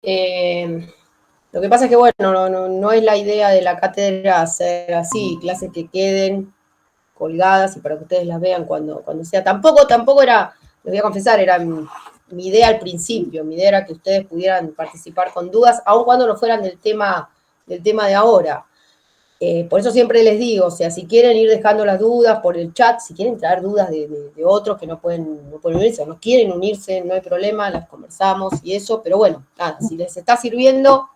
Lo que pasa es que, bueno, no es la idea de la cátedra hacer así, clases que queden colgadas y para que ustedes las vean cuando sea. Tampoco era, les voy a confesar, era mi idea al principio. Mi idea era que ustedes pudieran participar con dudas, aun cuando no fueran del tema de ahora. Por eso siempre les digo, o sea, si quieren ir dejando las dudas por el chat, si quieren traer dudas de otros que no pueden unirse o no quieren unirse, no hay problema, las conversamos y eso, pero bueno, nada, si les está sirviendo,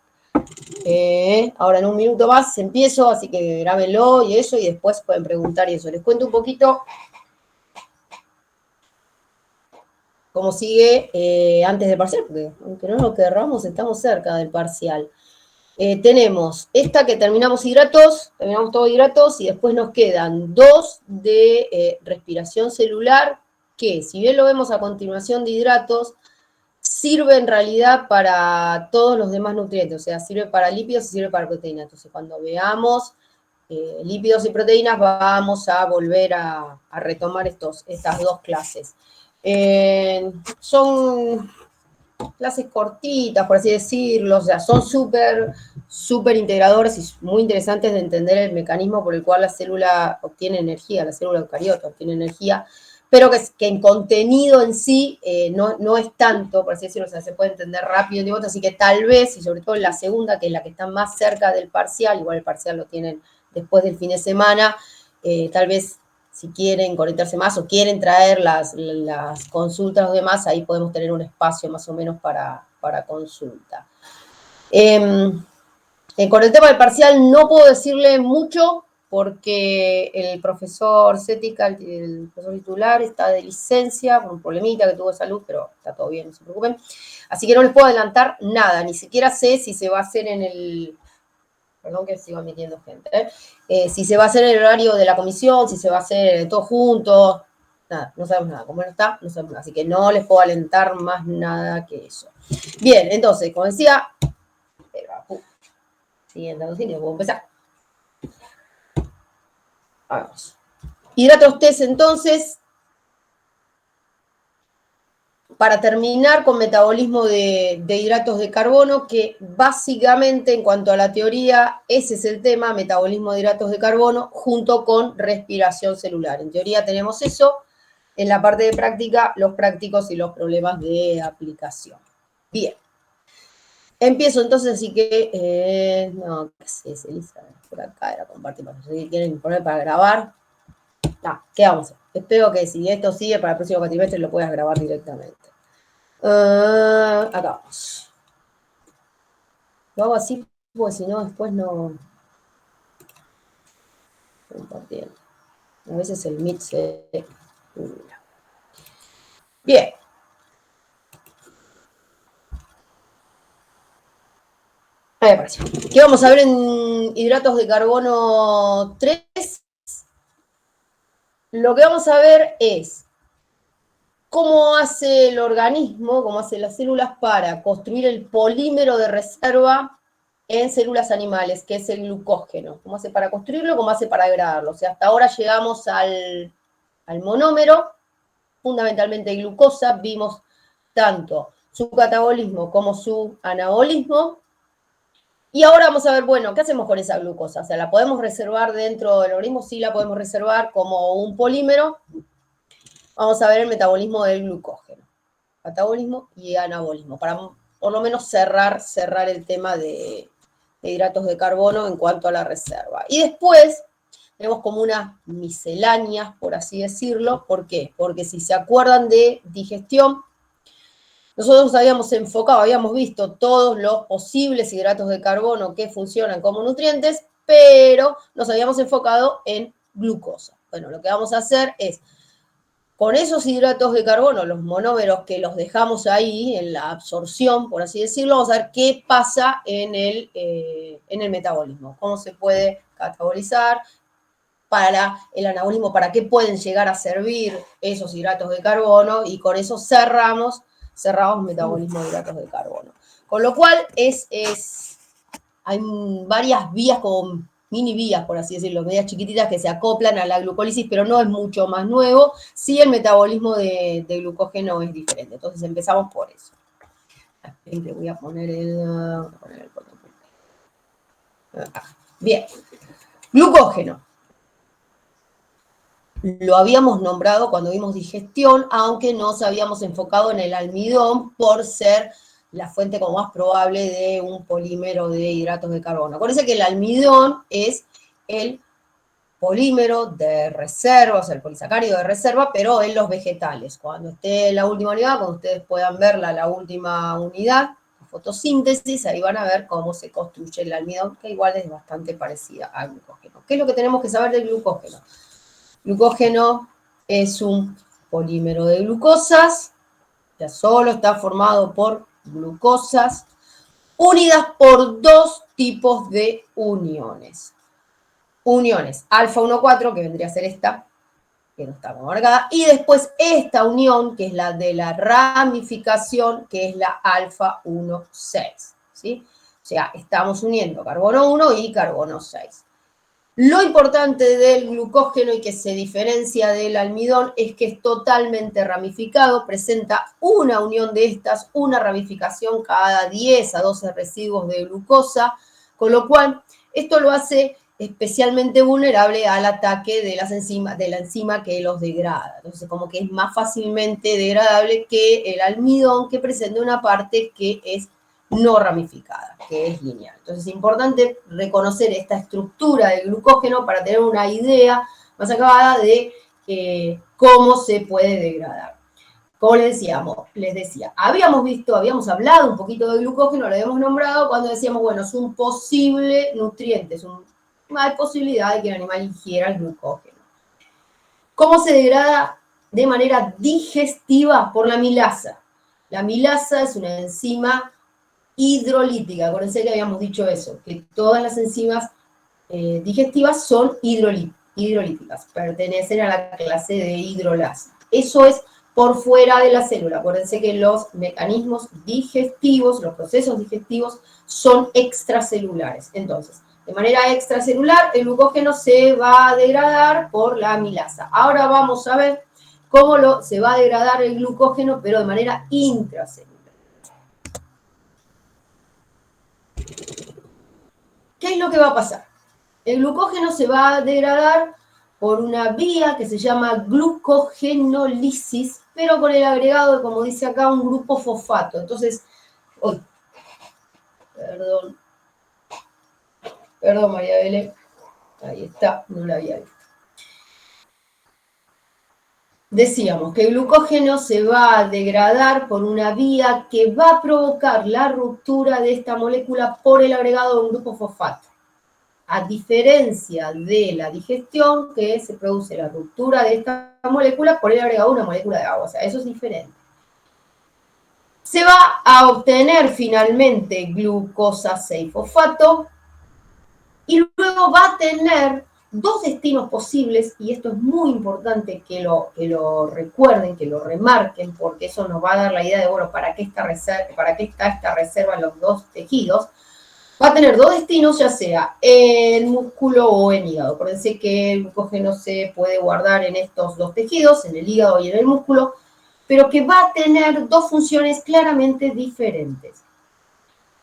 ahora en un minuto más empiezo, así que grábenlo y eso, y después pueden preguntar y eso. Les cuento un poquito cómo sigue antes del parcial, porque aunque no nos querramos, estamos cerca del parcial. Tenemos esta que terminamos todos hidratos, y después nos quedan dos de respiración celular, que si bien lo vemos a continuación de hidratos, sirve en realidad para todos los demás nutrientes, o sea, sirve para lípidos y sirve para proteínas. Entonces, cuando veamos lípidos y proteínas, vamos a volver a retomar estas dos clases. Son clases cortitas, por así decirlo, o sea, son súper integradores y muy interesantes de entender el mecanismo por el cual la célula obtiene energía, la célula eucariota obtiene energía, pero que en contenido en sí no es tanto, por así decirlo, o sea, se puede entender rápido, así que tal vez, y sobre todo en la segunda, que es la que está más cerca del parcial, igual el parcial lo tienen después del fin de semana, tal vez si quieren conectarse más o quieren traer las consultas a los demás, ahí podemos tener un espacio más o menos para consulta. Con el tema del parcial no puedo decirle mucho porque el profesor Cética, el profesor titular, está de licencia por un problemita que tuvo de salud, pero está todo bien, no se preocupen. Así que no les puedo adelantar nada, ni siquiera sé si se va a hacer en el... Perdón que sigo admitiendo gente. Si se va a hacer en el horario de la comisión, si se va a hacer todo junto, nada, no sabemos nada. Como no está, no sabemos nada. Así que no les puedo alentar más nada que eso. Bien, entonces, como decía, siguiente docinio, puedo empezar. Vamos. Hidratos test, entonces, para terminar con metabolismo de hidratos de carbono, que básicamente en cuanto a la teoría, ese es el tema, metabolismo de hidratos de carbono, junto con respiración celular. En teoría tenemos eso, en la parte de práctica, los prácticos y los problemas de aplicación. Bien. Empiezo entonces, así que, no, ¿qué haces, Elisa? Por acá era compartir, si quieren poner para grabar. ¿Qué vamos a hacer? Espero que si esto sigue para el próximo cuatrimestre lo puedas grabar directamente. Acá vamos. Lo hago así porque si no después no... Compartiendo. A veces el Meet se... Bien. Ahí apareció. ¿Qué vamos a ver en hidratos de carbono 3? Lo que vamos a ver es cómo hace el organismo, cómo hacen las células para construir el polímero de reserva en células animales, que es el glucógeno. ¿Cómo hace para construirlo? ¿Cómo hace para degradarlo? O sea, hasta ahora llegamos al monómero, fundamentalmente glucosa, vimos tanto su catabolismo como su anabolismo. Y ahora vamos a ver, bueno, ¿qué hacemos con esa glucosa? O sea, ¿la podemos reservar dentro del organismo? Sí, la podemos reservar como un polímero. Vamos a ver el metabolismo del glucógeno. Catabolismo y anabolismo, para por lo menos cerrar el tema de hidratos de carbono en cuanto a la reserva. Y después tenemos como unas misceláneas, por así decirlo. ¿Por qué? Porque si se acuerdan de digestión, nosotros habíamos visto todos los posibles hidratos de carbono que funcionan como nutrientes, pero nos habíamos enfocado en glucosa. Bueno, lo que vamos a hacer es, con esos hidratos de carbono, los monómeros que los dejamos ahí en la absorción, por así decirlo, vamos a ver qué pasa en el metabolismo, cómo se puede catabolizar, para el anabolismo, para qué pueden llegar a servir esos hidratos de carbono, y con eso cerramos metabolismo de hidratos de carbono. Con lo cual hay varias vías, como mini vías, por así decirlo, medias chiquititas que se acoplan a la glucólisis, pero no es mucho más nuevo. Sí, el metabolismo de glucógeno es diferente. Entonces empezamos por eso. Le voy a poner bien. Glucógeno. Lo habíamos nombrado cuando vimos digestión, aunque nos habíamos enfocado en el almidón por ser la fuente como más probable de un polímero de hidratos de carbono. Acuérdense que el almidón es el polímero de reserva, o sea, el polisacárido de reserva, pero en los vegetales. Cuando esté en la última unidad, cuando ustedes puedan verla, la última unidad, fotosíntesis, ahí van a ver cómo se construye el almidón, que igual es bastante parecida al glucógeno. ¿Qué es lo que tenemos que saber del glucógeno? Glucógeno es un polímero de glucosas, ya solo está formado por glucosas, unidas por dos tipos de uniones. Uniones alfa 1,4, que vendría a ser esta, que no está marcada, y después esta unión, que es la de la ramificación, que es la alfa 1,6, ¿sí? O sea, estamos uniendo carbono 1 y carbono 6. Lo importante del glucógeno y que se diferencia del almidón es que es totalmente ramificado, presenta una unión de estas, una ramificación cada 10 a 12 residuos de glucosa, con lo cual esto lo hace especialmente vulnerable al ataque de la enzima que los degrada. Entonces, como que es más fácilmente degradable que el almidón, que presenta una parte que es no ramificada, que es lineal. Entonces es importante reconocer esta estructura del glucógeno para tener una idea más acabada de cómo se puede degradar. Como les decía, habíamos hablado un poquito de glucógeno, lo habíamos nombrado cuando decíamos, bueno, es un posible nutriente, hay posibilidad de que el animal ingiera el glucógeno. ¿Cómo se degrada? De manera digestiva por la milasa. La milasa es una enzima hidrolítica. Acuérdense que habíamos dicho eso, que todas las enzimas digestivas son hidrolíticas, pertenecen a la clase de hidrolasa. Eso es por fuera de la célula. Acuérdense que los mecanismos digestivos, los procesos digestivos, son extracelulares. Entonces, de manera extracelular, el glucógeno se va a degradar por la amilasa. Ahora vamos a ver cómo se va a degradar el glucógeno, pero de manera intracelular. ¿Qué es lo que va a pasar? El glucógeno se va a degradar por una vía que se llama glucogenólisis, pero con el agregado de, como dice acá, un grupo fosfato. Entonces, perdón María Belén, ahí está, no la había visto. Decíamos que el glucógeno se va a degradar por una vía que va a provocar la ruptura de esta molécula por el agregado de un grupo fosfato. A diferencia de la digestión, que se produce la ruptura de esta molécula por el agregado de una molécula de agua. O sea, eso es diferente. Se va a obtener finalmente glucosa 6-fosfato y luego va a tener dos destinos posibles, y esto es muy importante que lo recuerden, que lo remarquen, porque eso nos va a dar la idea de, bueno, ¿para qué está esta reserva en los dos tejidos? Va a tener dos destinos, ya sea en músculo o en hígado. Acuérdense que el glucógeno se puede guardar en estos dos tejidos, en el hígado y en el músculo, pero que va a tener dos funciones claramente diferentes.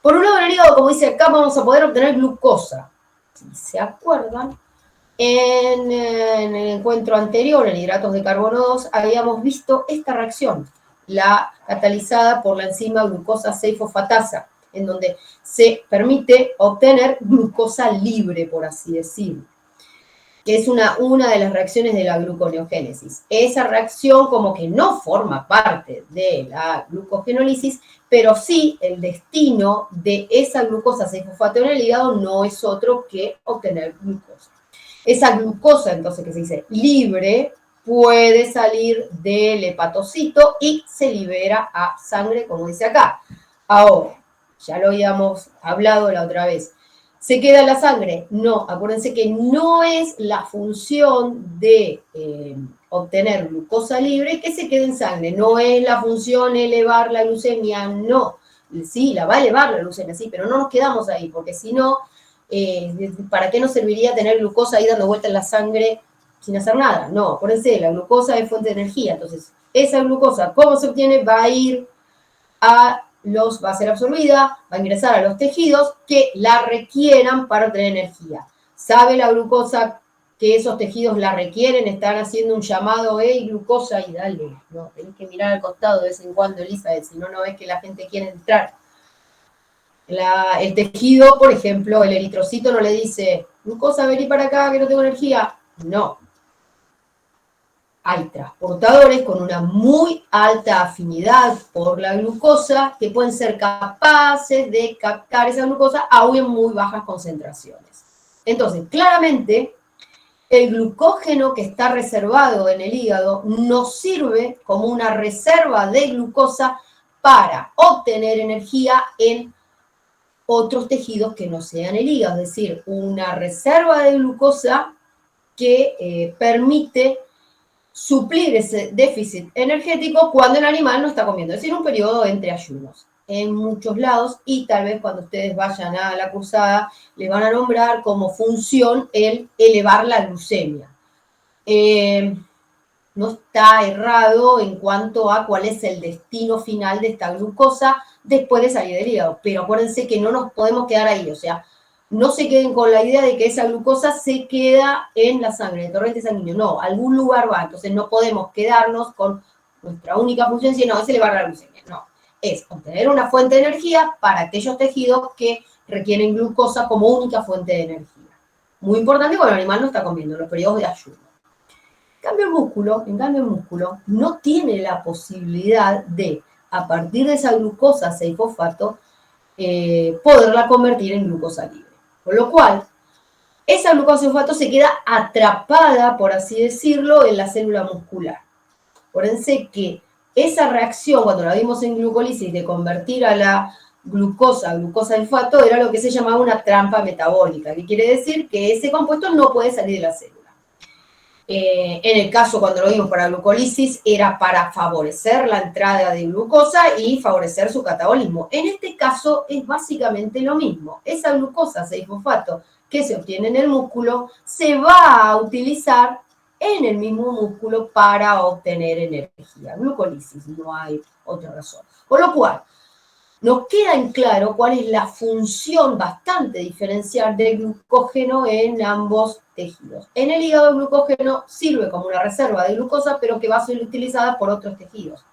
Por un lado, en el hígado, como dice acá, vamos a poder obtener glucosa. Si se acuerdan, en el encuentro anterior, en hidratos de carbono 2, habíamos visto esta reacción, la catalizada por la enzima glucosa 6-fosfatasa, en donde se permite obtener glucosa libre, por así decirlo, que es una de las reacciones de la gluconeogénesis. Esa reacción como que no forma parte de la glucogenólisis, pero sí el destino de esa glucosa 6-fosfato en el hígado no es otro que obtener glucosa. Esa glucosa, entonces, que se dice libre, puede salir del hepatocito y se libera a sangre, como dice acá. Ahora, ya lo habíamos hablado la otra vez. ¿Se queda en la sangre? No, acuérdense que no es la función de obtener glucosa libre que se quede en sangre. No es la función elevar la glucemia, no. Sí, la va a elevar la glucemia, sí, pero no nos quedamos ahí, porque si no, ¿para qué nos serviría tener glucosa ahí dando vuelta en la sangre sin hacer nada? No, acuérdense, la glucosa es fuente de energía. Entonces, esa glucosa, ¿cómo se obtiene? Va a ir a va a ser absorbida, va a ingresar a los tejidos que la requieran para obtener energía. ¿Sabe la glucosa que esos tejidos la requieren? Están haciendo un llamado, hey, glucosa, y dale, no, tenés que mirar al costado de vez en cuando, Elizabeth, si no, no ves que la gente quiere entrar. El tejido, por ejemplo, el eritrocito no le dice, glucosa, vení para acá que no tengo energía. No. Hay transportadores con una muy alta afinidad por la glucosa que pueden ser capaces de captar esa glucosa aún en muy bajas concentraciones. Entonces, claramente, el glucógeno que está reservado en el hígado nos sirve como una reserva de glucosa para obtener energía en otros tejidos que no sean el hígado, es decir, una reserva de glucosa que permite suplir ese déficit energético cuando el animal no está comiendo, es decir, un periodo entre ayunos. En muchos lados, y tal vez cuando ustedes vayan a la cursada, le van a nombrar como función el elevar la glucemia. No está errado en cuanto a cuál es el destino final de esta glucosa después de salir del hígado, pero acuérdense que no nos podemos quedar ahí, o sea, no se queden con la idea de que esa glucosa se queda en la sangre, en el torrente sanguíneo, no, a algún lugar va, entonces no podemos quedarnos con nuestra única función, sino es elevar la glucemia, no, es obtener una fuente de energía para aquellos tejidos que requieren glucosa como única fuente de energía. Muy importante cuando el animal no está comiendo, en los periodos de ayuno. En cambio el músculo no tiene la posibilidad de, a partir de esa glucosa 6-fosfato, poderla convertir en glucosa libre. Con lo cual, esa glucosa 6-fosfato se queda atrapada, por así decirlo, en la célula muscular. Acuérdense que esa reacción, cuando la vimos en glucólisis, de convertir a la glucosa 6-fosfato, era lo que se llamaba una trampa metabólica, que quiere decir que ese compuesto no puede salir de la célula. En el caso, cuando lo vimos para glucólisis, era para favorecer la entrada de glucosa y favorecer su catabolismo. En este caso es básicamente lo mismo. Esa glucosa 6-fosfato que se obtiene en el músculo se va a utilizar en el mismo músculo para obtener energía. Glucólisis, no hay otra razón. Con lo cual, nos queda en claro cuál es la función bastante diferencial del glucógeno en ambos tejidos. En el hígado el glucógeno sirve como una reserva de glucosa, pero que va a ser utilizada por otros tejidos.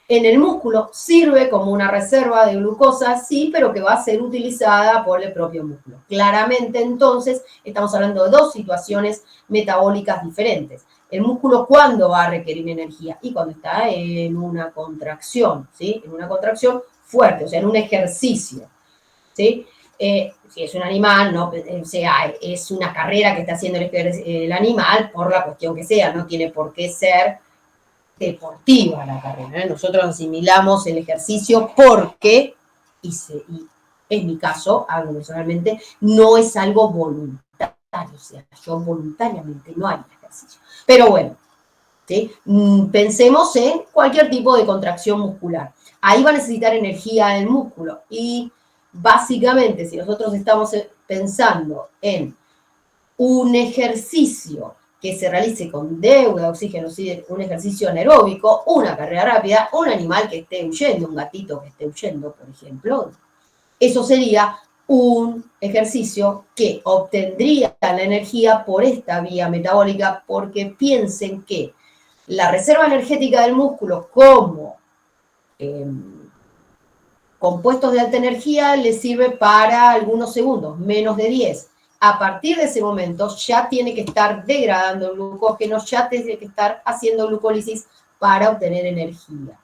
En el músculo sirve como una reserva de glucosa, sí, pero que va a ser utilizada por el propio músculo. Claramente, entonces, estamos hablando de dos situaciones metabólicas diferentes. El músculo, ¿cuándo va a requerir energía? Y cuando está en una contracción, ¿sí? En una contracción fuerte, o sea, en un ejercicio, ¿sí? Si es un animal, no, o sea, es una carrera que está haciendo el animal por la cuestión que sea, no tiene por qué ser deportiva la carrera. Nosotros asimilamos el ejercicio porque, y en mi caso, hablo personalmente, no es algo voluntario, o sea, yo voluntariamente no hago ejercicio. Pero bueno, ¿sí? Pensemos en cualquier tipo de contracción muscular. Ahí va a necesitar energía el músculo y básicamente si nosotros estamos pensando en un ejercicio que se realice con deuda de oxígeno, un ejercicio anaeróbico, una carrera rápida, un animal que esté huyendo, un gatito que esté huyendo, por ejemplo, eso sería un ejercicio que obtendría la energía por esta vía metabólica, porque piensen que la reserva energética del músculo como compuestos de alta energía le sirve para algunos segundos, menos de 10. A partir de ese momento ya tiene que estar degradando el glucógeno, ya tiene que estar haciendo glucólisis para obtener energía.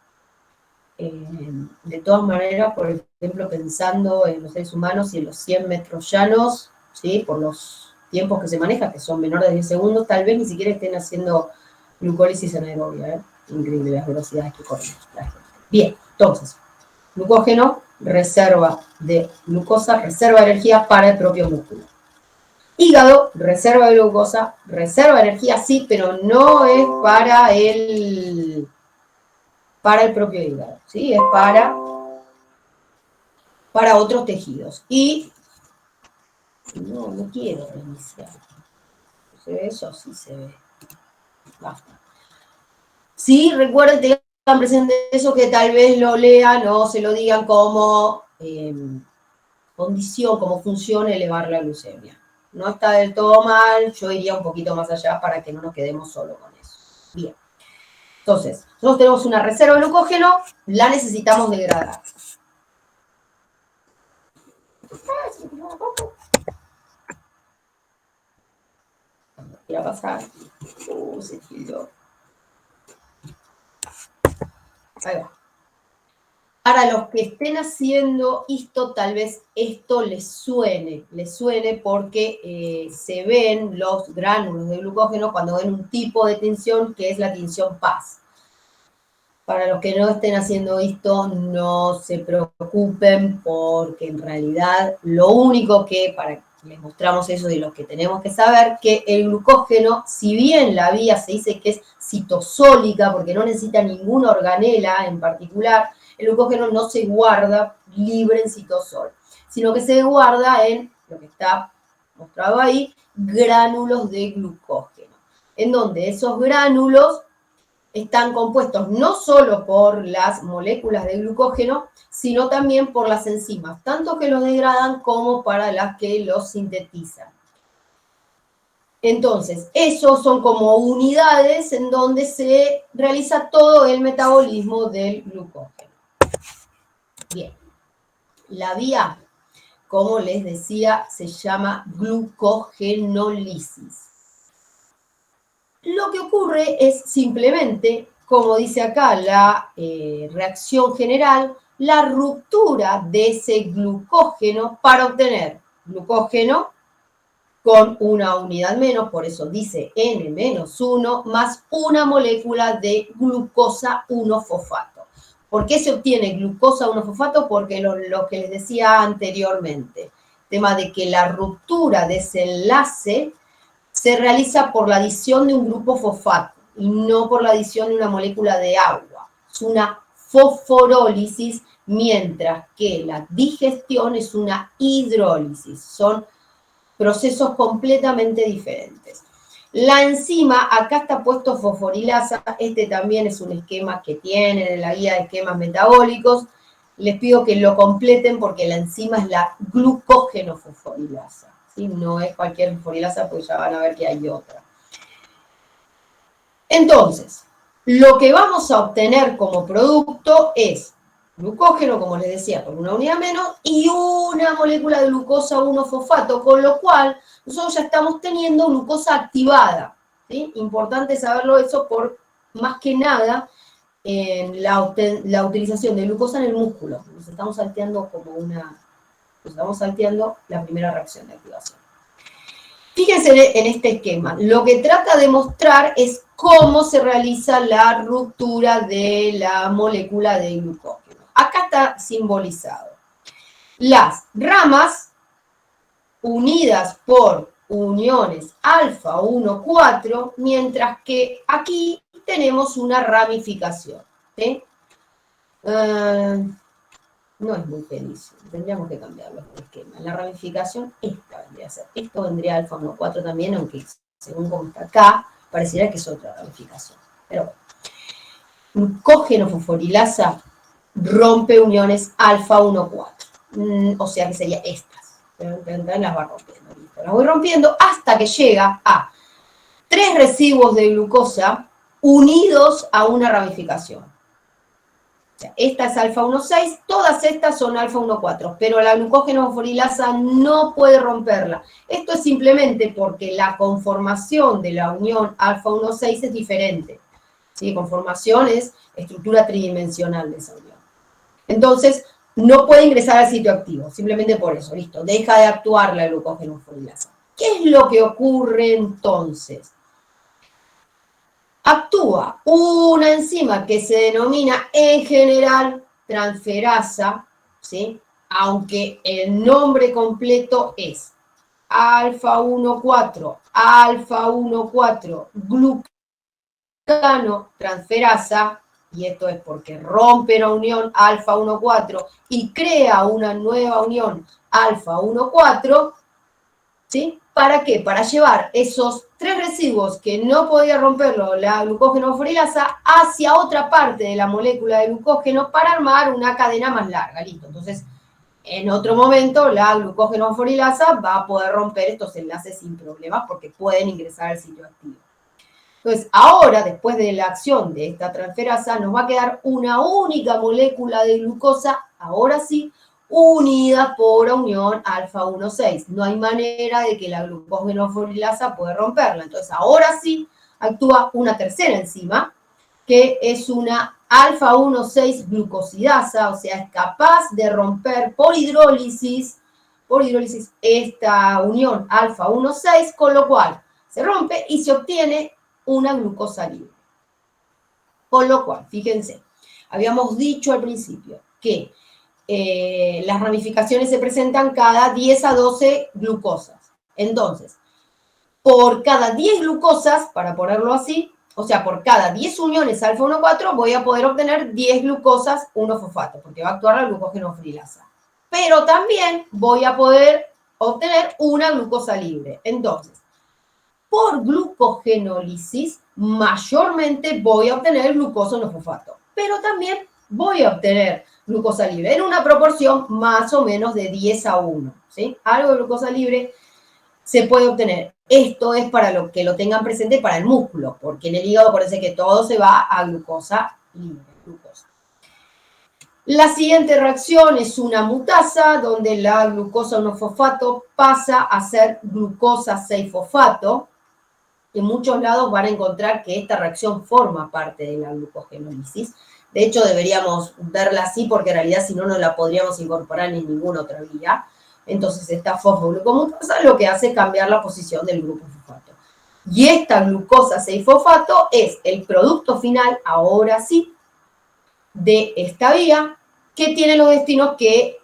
De todas maneras, por ejemplo, pensando en los seres humanos y en los 100 metros llanos, ¿sí? Por los tiempos que se manejan, que son menores de 10 segundos, tal vez ni siquiera estén haciendo glucólisis anaerobia, ¿eh? Increíble las velocidades que corren la gente. Bien, entonces, glucógeno, reserva de glucosa, reserva de energía para el propio músculo. Hígado, reserva de glucosa, reserva de energía, sí, pero no es para el propio hígado, ¿sí? Es para otros tejidos. Y no quiero reiniciar. ¿Se ve eso? Sí se ve. Basta. Sí, recuerden, presente eso, que tal vez lo lean o se lo digan como condición, como función elevar la glucemia. No está del todo mal, yo iría un poquito más allá para que no nos quedemos solo con eso. Bien. Entonces, nosotros tenemos una reserva de glucógeno, la necesitamos degradar. ¿Qué va a pasar? Se tildó. Ahí va. Para los que estén haciendo esto, tal vez esto les suene porque se ven los gránulos de glucógeno cuando ven un tipo de tinción que es la tinción PAS. Para los que no estén haciendo esto, no se preocupen porque en realidad lo único que, para que les mostramos eso de lo que tenemos que saber, que el glucógeno, si bien la vía se dice que es citosólica porque no necesita ninguna organela en particular, el glucógeno no se guarda libre en citosol, sino que se guarda en, lo que está mostrado ahí, gránulos de glucógeno, en donde esos gránulos están compuestos no solo por las moléculas de glucógeno, sino también por las enzimas, tanto que los degradan como para las que los sintetizan. Entonces, esos son como unidades en donde se realiza todo el metabolismo del glucógeno. Bien, la vía, como les decía, se llama glucogenólisis. Lo que ocurre es simplemente, como dice acá la reacción general, la ruptura de ese glucógeno para obtener glucógeno con una unidad menos, por eso dice N-1, más una molécula de glucosa 1-fosfato. ¿Por qué se obtiene glucosa 1-fosfato? Porque lo que les decía anteriormente, tema de que la ruptura de ese enlace se realiza por la adición de un grupo fosfato y no por la adición de una molécula de agua. Es una fosforólisis, mientras que la digestión es una hidrólisis. Son procesos completamente diferentes. La enzima, acá está puesto fosforilasa, este también es un esquema que tienen en la guía de esquemas metabólicos. Les pido que lo completen porque la enzima es la glucógeno-fosforilasa. ¿Sí? No es cualquier fosforilasa, pues ya van a ver que hay otra. Entonces, lo que vamos a obtener como producto es glucógeno, como les decía, por una unidad menos, y una molécula de glucosa 1-fosfato, con lo cual nosotros ya estamos teniendo glucosa activada. ¿Sí? Importante saberlo eso por, más que nada, en la utilización de glucosa en el músculo. Nos estamos salteando la primera reacción de activación. Fíjense en este esquema. Lo que trata de mostrar es cómo se realiza la ruptura de la molécula de glucógeno. Acá está simbolizado. Las ramas unidas por uniones alfa 1,4, mientras que aquí tenemos una ramificación. ¿Sí? No es muy feliz, tendríamos que cambiarlo el esquema. La ramificación, esta vendría a ser. Esto vendría alfa 1,4 también, aunque según como está acá, pareciera que es otra ramificación. Pero bueno, glucógeno fosforilasa rompe uniones alfa 1,4. O sea que sería estas. Las va rompiendo. Las voy rompiendo hasta que llega a 3 residuos de glucosa unidos a una ramificación. O sea, esta es alfa 1,6, todas estas son alfa 1,4, pero la glucógeno fosforilasa no puede romperla. Esto es simplemente porque la conformación de la unión alfa 1,6 es diferente. ¿Sí? Conformación es estructura tridimensional de esa unión. Entonces, no puede ingresar al sitio activo, simplemente por eso, listo, deja de actuar la glucógeno fosforilasa. ¿Qué es lo que ocurre entonces? Actúa una enzima que se denomina en general transferasa, ¿sí? Aunque el nombre completo es alfa 1,4 glucano transferasa, y esto es porque rompe la unión alfa 1,4 y crea una nueva unión alfa 1,4, ¿sí? ¿Para qué? Para llevar esos 3 residuos que no podía romperlo la glucógeno-fosforilasa hacia otra parte de la molécula de glucógeno para armar una cadena más larga, listo. Entonces, en otro momento, la glucógeno-fosforilasa va a poder romper estos enlaces sin problemas porque pueden ingresar al sitio activo. Entonces, ahora, después de la acción de esta transferasa, nos va a quedar una única molécula de glucosa, ahora sí, unida por unión alfa-1,6. No hay manera de que la glucógeno-fosforilasa pueda romperla. Entonces, ahora sí, actúa una tercera enzima, que es una alfa-1,6 glucosidasa, o sea, es capaz de romper por hidrólisis esta unión alfa-1,6, con lo cual se rompe y se obtiene una glucosa libre. Con lo cual, fíjense, habíamos dicho al principio que las ramificaciones se presentan cada 10 a 12 glucosas. Entonces, por cada 10 glucosas, para ponerlo así, o sea, por cada 10 uniones alfa-1,4 voy a poder obtener 10 glucosas 1-fosfato, porque va a actuar la glucógeno-fosforilasa. Pero también voy a poder obtener una glucosa libre. Entonces, por glucogenólisis, mayormente voy a obtener glucosa 1-fosfato, pero también voy a obtener glucosa libre en una proporción más o menos de 10 a 1, ¿sí? Algo de glucosa libre se puede obtener. Esto es para lo que lo tengan presente para el músculo, porque en el hígado parece que todo se va a glucosa libre. La siguiente reacción es una mutasa, donde la glucosa 1-fosfato pasa a ser glucosa 6-fosfato. En muchos lados van a encontrar que esta reacción forma parte de la glucogenólisis. De hecho, deberíamos verla así porque en realidad si no, no la podríamos incorporar en ninguna otra vía. Entonces, esta fosfoglucomutasa lo que hace es cambiar la posición del grupo fosfato. Y esta glucosa 6-fosfato es el producto final, ahora sí, de esta vía que tiene los destinos que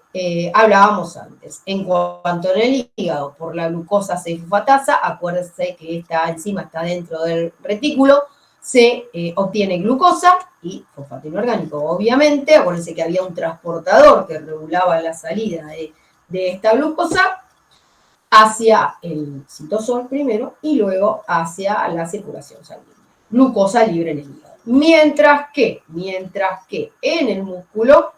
hablábamos antes. En cuanto en el hígado, por la glucosa 6-fosfatasa, acuérdense que esta enzima está dentro del retículo, se obtiene glucosa y fosfato inorgánico. Obviamente, acuérdense que había un transportador que regulaba la salida de esta glucosa hacia el citosol primero y luego hacia la circulación sanguínea. Glucosa libre en el hígado. Mientras que en el músculo,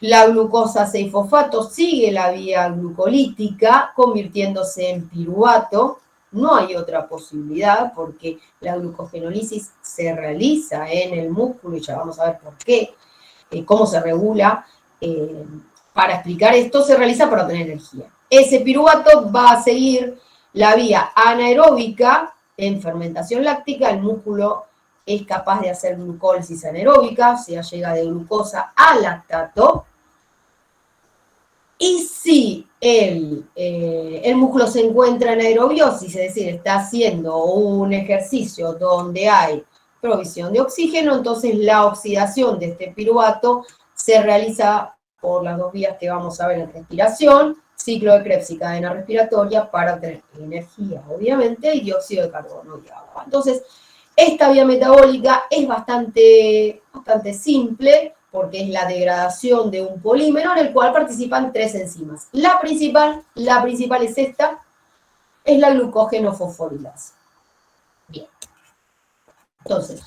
la glucosa 6-fosfato sigue la vía glucolítica, convirtiéndose en piruvato. No hay otra posibilidad porque la glucogenólisis se realiza en el músculo y ya vamos a ver por qué, cómo se regula. Para explicar esto, se realiza para obtener energía. Ese piruvato va a seguir la vía anaeróbica en fermentación láctica. El músculo es capaz de hacer glucólisis anaeróbica, o sea, llega de glucosa a lactato. Y si el músculo se encuentra en aerobiosis, es decir, está haciendo un ejercicio donde hay provisión de oxígeno, entonces la oxidación de este piruvato se realiza por las dos vías que vamos a ver en respiración, ciclo de Krebs y cadena respiratoria, para obtener energía, obviamente, y dióxido de carbono y agua. Entonces, esta vía metabólica es bastante simple, porque es la degradación de un polímero en el cual participan 3 enzimas. La principal es esta, es la glucógeno-fosforilasa. Bien. Entonces,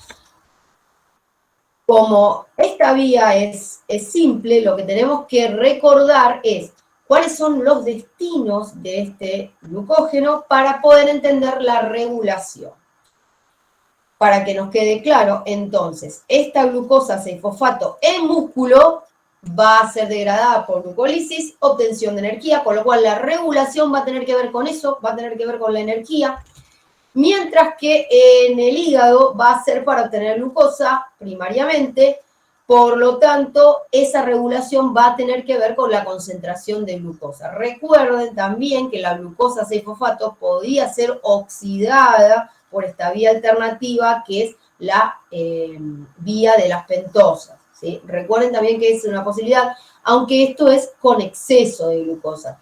como esta vía es simple, lo que tenemos que recordar es cuáles son los destinos de este glucógeno para poder entender la regulación. Para que nos quede claro, entonces, esta glucosa 6-fosfato en músculo va a ser degradada por glucólisis, obtención de energía, con lo cual la regulación va a tener que ver con eso, va a tener que ver con la energía, mientras que en el hígado va a ser para obtener glucosa primariamente, por lo tanto, esa regulación va a tener que ver con la concentración de glucosa. Recuerden también que la glucosa 6-fosfato podía ser oxidada por esta vía alternativa, que es la vía de las pentosas, ¿sí? Recuerden también que es una posibilidad, aunque esto es con exceso de glucosa.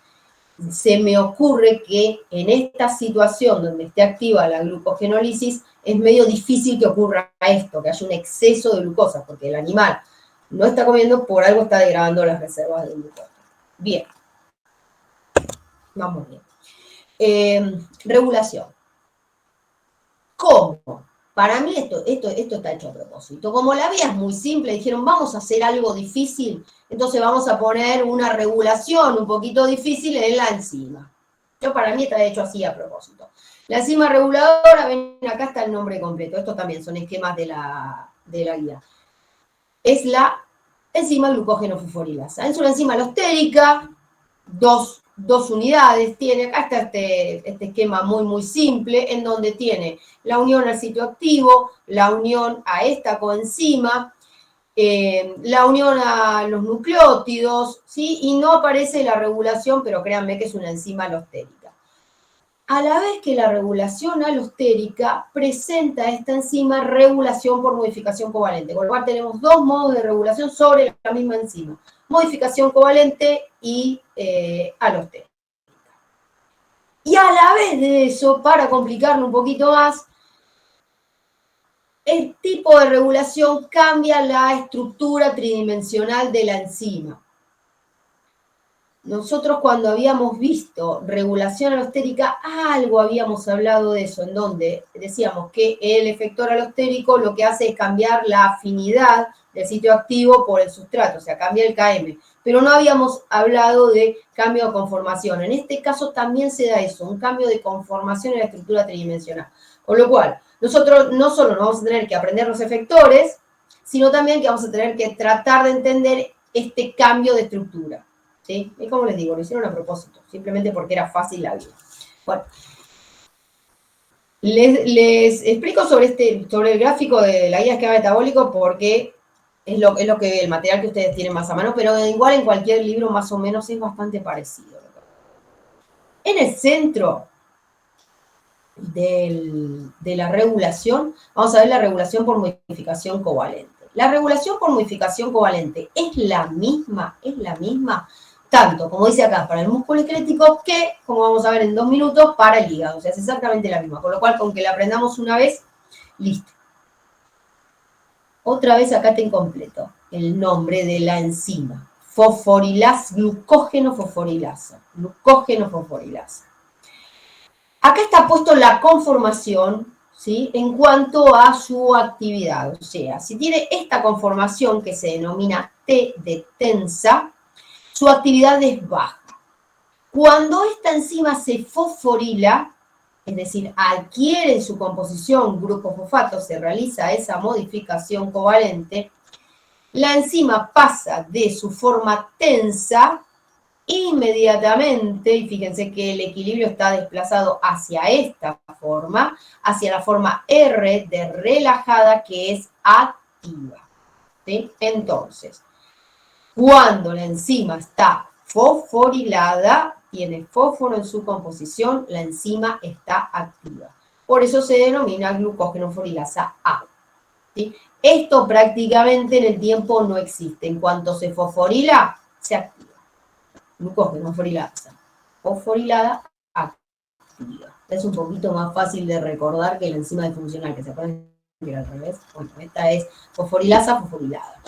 Se me ocurre que en esta situación donde esté activa la glucogenólisis, es medio difícil que ocurra esto, que haya un exceso de glucosa, porque el animal no está comiendo, por algo está degradando las reservas de glucosa. Bien. Vamos bien. regulación. ¿Cómo? Para mí esto está hecho a propósito. Como la vía es muy simple, dijeron, vamos a hacer algo difícil, entonces vamos a poner una regulación un poquito difícil en la enzima. Para mí está hecho así a propósito. La enzima reguladora, ven, acá está el nombre completo. Estos también son esquemas de la guía. Es la enzima glucógeno fosforilasa. Es una enzima alostérica, dos unidades tiene. Acá está este esquema muy, muy simple, en donde tiene la unión al sitio activo, la unión a esta coenzima, la unión a los nucleótidos, ¿sí? Y no aparece la regulación, pero créanme que es una enzima alostérica. A la vez que la regulación alostérica presenta esta enzima regulación por modificación covalente, con lo cual tenemos dos modos de regulación sobre la misma enzima, modificación covalente y alostérica. Y a la vez de eso, para complicarlo un poquito más, el tipo de regulación cambia la estructura tridimensional de la enzima. Nosotros cuando habíamos visto regulación alostérica, algo habíamos hablado de eso, en donde decíamos que el efector alostérico lo que hace es cambiar la afinidad del sitio activo por el sustrato, o sea, cambia el KM. Pero no habíamos hablado de cambio de conformación. En este caso también se da eso, un cambio de conformación en la estructura tridimensional. Con lo cual, nosotros no solo nos vamos a tener que aprender los efectores, sino también que vamos a tener que tratar de entender este cambio de estructura. ¿Sí? Y como les digo, lo hicieron a propósito, simplemente porque era fácil la vida. Bueno, les explico sobre el gráfico de la guía de esquema metabólico porque es lo que el material que ustedes tienen más a mano, pero igual en cualquier libro más o menos es bastante parecido. En el centro de la regulación, vamos a ver la regulación por modificación covalente. La regulación por modificación covalente es la misma, tanto, como dice acá, para el músculo esquelético que, como vamos a ver en 2 minutos, para el hígado. O sea, es exactamente la misma. Con lo cual, con que la aprendamos una vez, listo. Otra vez acá está incompleto el nombre de la enzima. Glucógeno fosforilasa. Glucógeno fosforilasa. Acá está puesto la conformación, ¿sí? En cuanto a su actividad. O sea, si tiene esta conformación que se denomina T de tensa, su actividad es baja. Cuando esta enzima se fosforila, es decir, adquiere en su composición grupo fosfato, se realiza esa modificación covalente, la enzima pasa de su forma tensa inmediatamente, y fíjense que el equilibrio está desplazado hacia esta forma, hacia la forma R de relajada, que es activa. ¿Sí? Entonces, cuando la enzima está fosforilada, tiene fósforo en su composición, la enzima está activa. Por eso se denomina glucógeno fosforilasa A. ¿Sí? Esto prácticamente en el tiempo no existe. En cuanto se fosforila, se activa. Glucógeno fosforilasa. Fosforilada, activa. Es un poquito más fácil de recordar que la enzima disfuncional, que se acuerdan que era al revés. Bueno, esta es fosforilasa, fosforilada.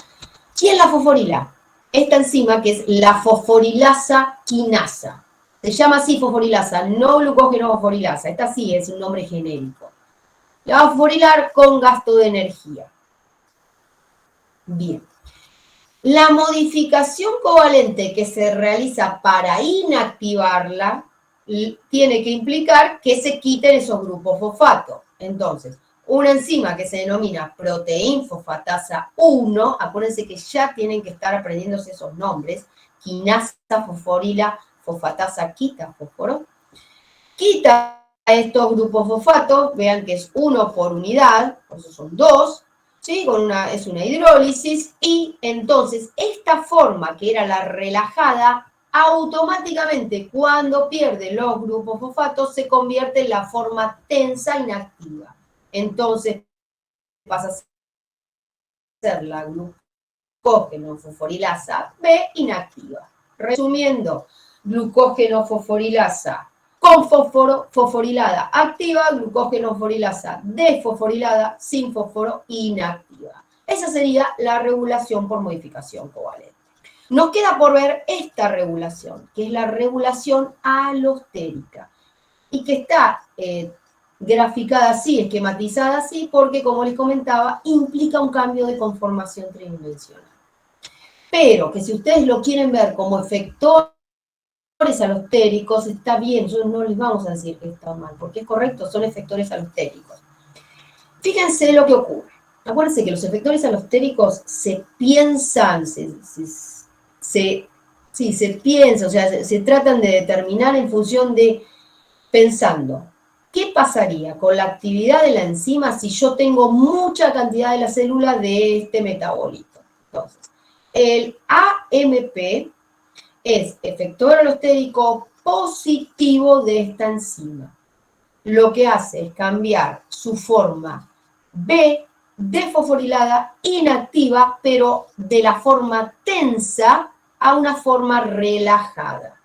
¿Quién la fosforila? Esta enzima que es la fosforilasa quinasa. Se llama así fosforilasa, no glucógeno fosforilasa. Esta sí es un nombre genérico. La va a fosforilar con gasto de energía. Bien. La modificación covalente que se realiza para inactivarla tiene que implicar que se quiten esos grupos fosfato. Entonces, una enzima que se denomina proteinfosfatasa 1, acuérdense que ya tienen que estar aprendiéndose esos nombres, quinasa, fosforila, fosfatasa, quita fósforo, quita estos grupos fosfatos, vean que es 1 por unidad, por eso son 2, ¿sí? Es una hidrólisis, y entonces esta forma, que era la relajada, automáticamente cuando pierde los grupos fosfatos se convierte en la forma tensa inactiva. Entonces pasa a ser la glucógeno fosforilasa B inactiva. Resumiendo, glucógeno fosforilasa con fósforo, fosforilada activa, glucógeno fosforilasa desfosforilada, sin fósforo, inactiva. Esa sería la regulación por modificación covalente. Nos queda por ver esta regulación, que es la regulación alostérica. y que está graficada así, esquematizada así, porque, como les comentaba, implica un cambio de conformación tridimensional. Pero que si ustedes lo quieren ver como efectores alostéricos, está bien, yo no les vamos a decir que está mal, porque es correcto, son efectores alostéricos. Fíjense lo que ocurre. Acuérdense que los efectores alostéricos se piensan, se piensa, o sea, se tratan de determinar en función de pensando, ¿qué pasaría con la actividad de la enzima si yo tengo mucha cantidad de la célula de este metabolito? Entonces, el AMP es efector alostérico positivo de esta enzima. Lo que hace es cambiar su forma B desfosforilada inactiva, pero de la forma tensa a una forma relajada,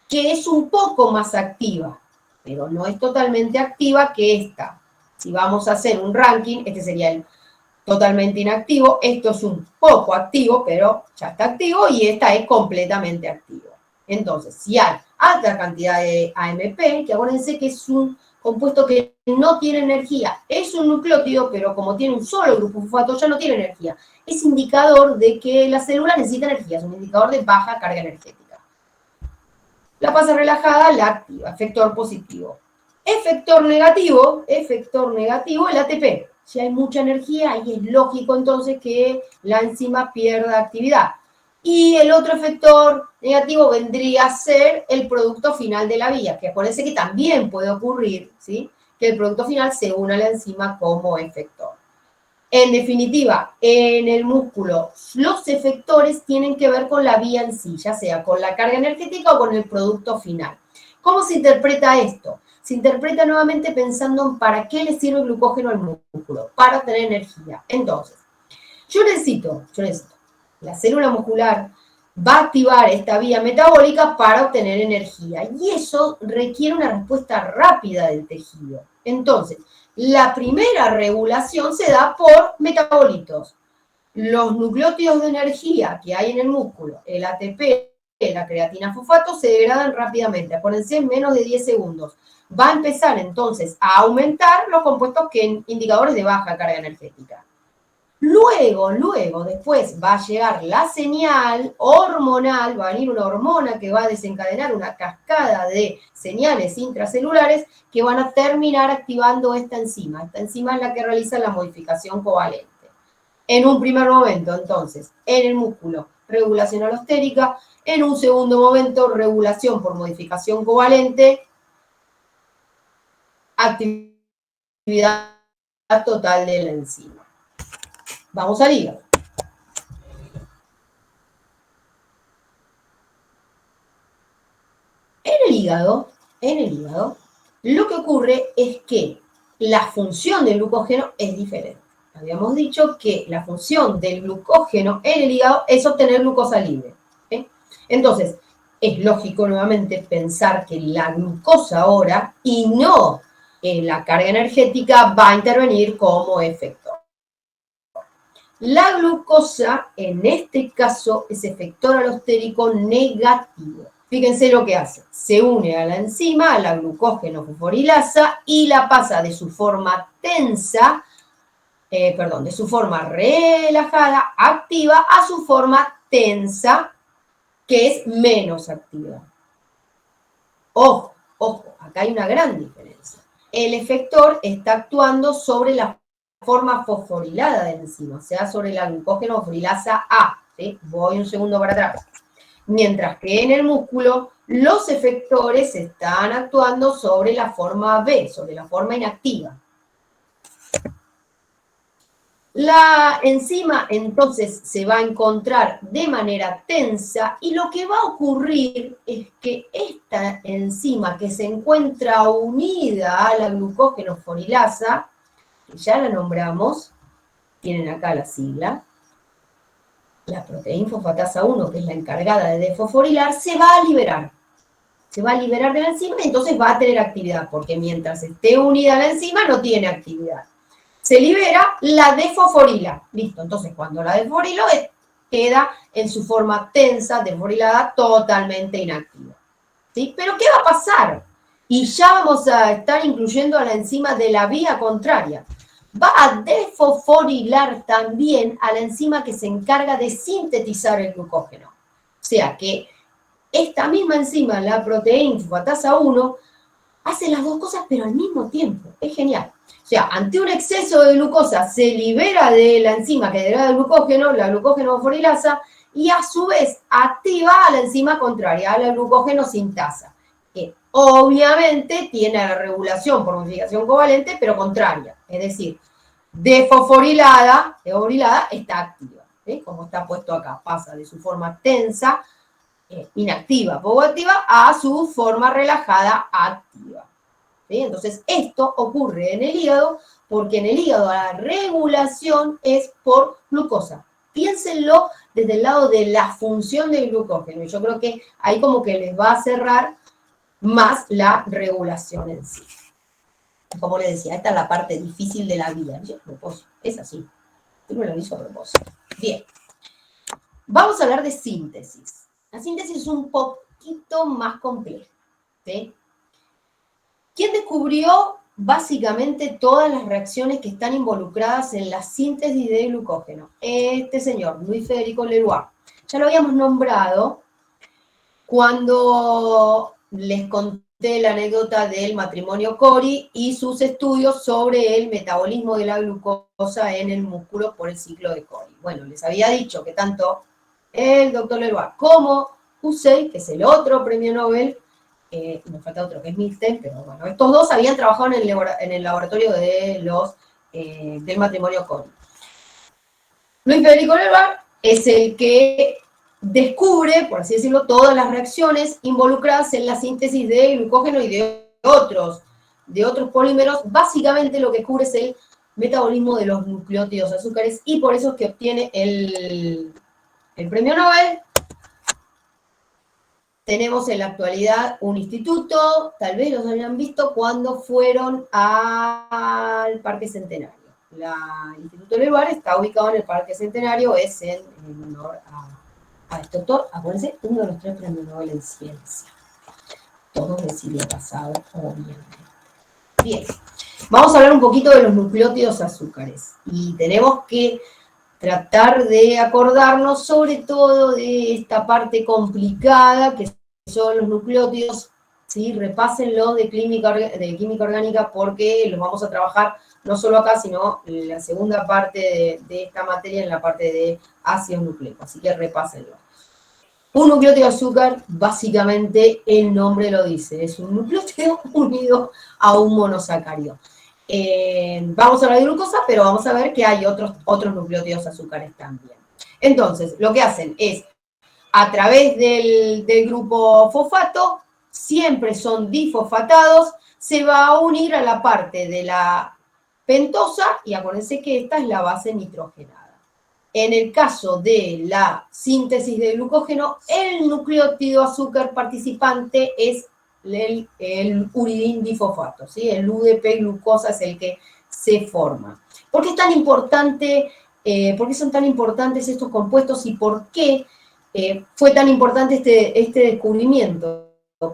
que es un poco más activa, pero no es totalmente activa que esta. Si vamos a hacer un ranking, este sería el totalmente inactivo, esto es un poco activo, pero ya está activo, y esta es completamente activa. Entonces, si hay alta cantidad de AMP, que acuérdense que es un compuesto que no tiene energía, es un nucleótido, pero como tiene un solo grupo fosfato, ya no tiene energía. Es indicador de que la célula necesita energía, es un indicador de baja carga energética. La pasa relajada, la activa, efector positivo. Efector negativo, el ATP. Si hay mucha energía, y es lógico entonces que la enzima pierda actividad. Y el otro efector negativo vendría a ser el producto final de la vía, que acuérdense que también puede ocurrir, ¿sí?, que el producto final se una a la enzima como efector. En definitiva, en el músculo, los efectores tienen que ver con la vía en sí, ya sea con la carga energética o con el producto final. ¿Cómo se interpreta esto? Se interpreta nuevamente pensando en para qué le sirve el glucógeno al músculo, para obtener energía. Entonces, yo necesito, la célula muscular va a activar esta vía metabólica para obtener energía, y eso requiere una respuesta rápida del tejido. Entonces, la primera regulación se da por metabolitos. Los nucleótidos de energía que hay en el músculo, el ATP, la creatina fosfato, se degradan rápidamente, acuérdense, en menos de 10 segundos. Va a empezar entonces a aumentar los compuestos que indicadores de baja carga energética. Luego, después va a llegar la señal hormonal, va a venir una hormona que va a desencadenar una cascada de señales intracelulares que van a terminar activando esta enzima. Esta enzima es la que realiza la modificación covalente. En un primer momento, entonces, en el músculo, regulación alostérica. En un segundo momento, regulación por modificación covalente, actividad total de la enzima. Vamos al hígado. En el hígado, lo que ocurre es que la función del glucógeno es diferente. Habíamos dicho que la función del glucógeno en el hígado es obtener glucosa libre. ¿Sí? Entonces, es lógico nuevamente pensar que la glucosa ahora, y no la carga energética, va a intervenir como efector. La glucosa, en este caso, es efector alostérico negativo. Fíjense lo que hace. Se une a la enzima, a la glucógeno fosforilasa, y la pasa de su forma tensa, de su forma relajada, activa, a su forma tensa, que es menos activa. Ojo, acá hay una gran diferencia. El efector está actuando sobre la forma fosforilada de la enzima, o sea, sobre la glucógeno fosforilasa A. ¿Sí? Voy un segundo para atrás. Mientras que en el músculo, los efectores están actuando sobre la forma B, sobre la forma inactiva. La enzima entonces se va a encontrar de manera tensa, y lo que va a ocurrir es que esta enzima que se encuentra unida a la glucógeno fosforilasa, que ya la nombramos, tienen acá la sigla, la proteína fosfatasa 1, que es la encargada de desfosforilar, se va a liberar. Se va a liberar de la enzima, y entonces va a tener actividad, porque mientras esté unida a la enzima no tiene actividad. Se libera, la desfosforila. Listo, entonces cuando la desfosforilo queda en su forma tensa, desfosforilada, totalmente inactiva. ¿Sí? Pero ¿qué va a pasar? y ya vamos a estar incluyendo a la enzima de la vía contraria. Va a desfosforilar también a la enzima que se encarga de sintetizar el glucógeno. O sea que esta misma enzima, la proteína fosfatasa 1, hace las dos cosas pero al mismo tiempo. Es genial. O sea, ante un exceso de glucosa se libera de la enzima que deriva del glucógeno, la glucógeno fosforilasa, y a su vez activa a la enzima contraria, a la glucógeno sintasa, que obviamente tiene la regulación por modificación covalente, pero contraria. Es decir, desfosforilada está activa. Como está puesto acá, pasa de su forma tensa, inactiva, poco activa, a su forma relajada, activa. ¿Sí? Entonces, esto ocurre en el hígado porque en el hígado la regulación es por glucosa. Piénsenlo desde el lado de la función del glucógeno. Y yo creo que ahí como que les va a cerrar más la regulación en sí. Como les decía, esta es la parte difícil de la vida. Yo, a propósito, es así. Yo me lo aviso a propósito. Bien. Vamos a hablar de síntesis. La síntesis es un poquito más compleja. ¿Sí? ¿Quién descubrió básicamente todas las reacciones que están involucradas en la síntesis de glucógeno? Este señor, Louis Federico Leroy. Ya lo habíamos nombrado cuando les conté la anécdota del matrimonio Cori y sus estudios sobre el metabolismo de la glucosa en el músculo por el ciclo de Cori. Bueno, les había dicho que tanto el doctor Leroy como Hussey, que es el otro premio Nobel, nos falta otro que es Milstein, pero bueno, estos dos habían trabajado en el laboratorio de del matrimonio Cori. Louis Federico Leroy es el que descubre, por así decirlo, todas las reacciones involucradas en la síntesis de glucógeno y de otros polímeros. Básicamente lo que cubre es el metabolismo de los nucleótidos azúcares y por eso es que obtiene el premio Nobel. Tenemos en la actualidad un instituto, tal vez los hayan visto cuando fueron al Parque Centenario. El Instituto Leroy está ubicado en el Parque Centenario, es en honor a este doctor, acuérdense, uno de los 3 premios Nobel en ciencia. Todos del siglo pasado, obviamente. Bien, vamos a hablar un poquito de los nucleótidos azúcares. Y tenemos que tratar de acordarnos sobre todo de esta parte complicada que son los nucleótidos. ¿Sí? Repásenlo de química orgánica porque los vamos a trabajar no solo acá, sino en la segunda parte de esta materia, en la parte de ácidos nucleicos. Así que repásenlo. Un nucleótido de azúcar, básicamente el nombre lo dice, es un nucleótido unido a un monosacárido. Vamos a hablar de glucosa, pero vamos a ver que hay otros nucleótidos azúcares también. Entonces, lo que hacen es, a través del grupo fosfato, siempre son difosfatados, se va a unir a la parte de la pentosa, y acuérdense que esta es la base nitrogenada. En el caso de la síntesis de glucógeno, el nucleótido azúcar participante es el uridín difosfato, ¿sí? El UDP glucosa es el que se forma. ¿Por qué es tan importante? ¿Por qué son tan importantes estos compuestos y por qué fue tan importante este descubrimiento?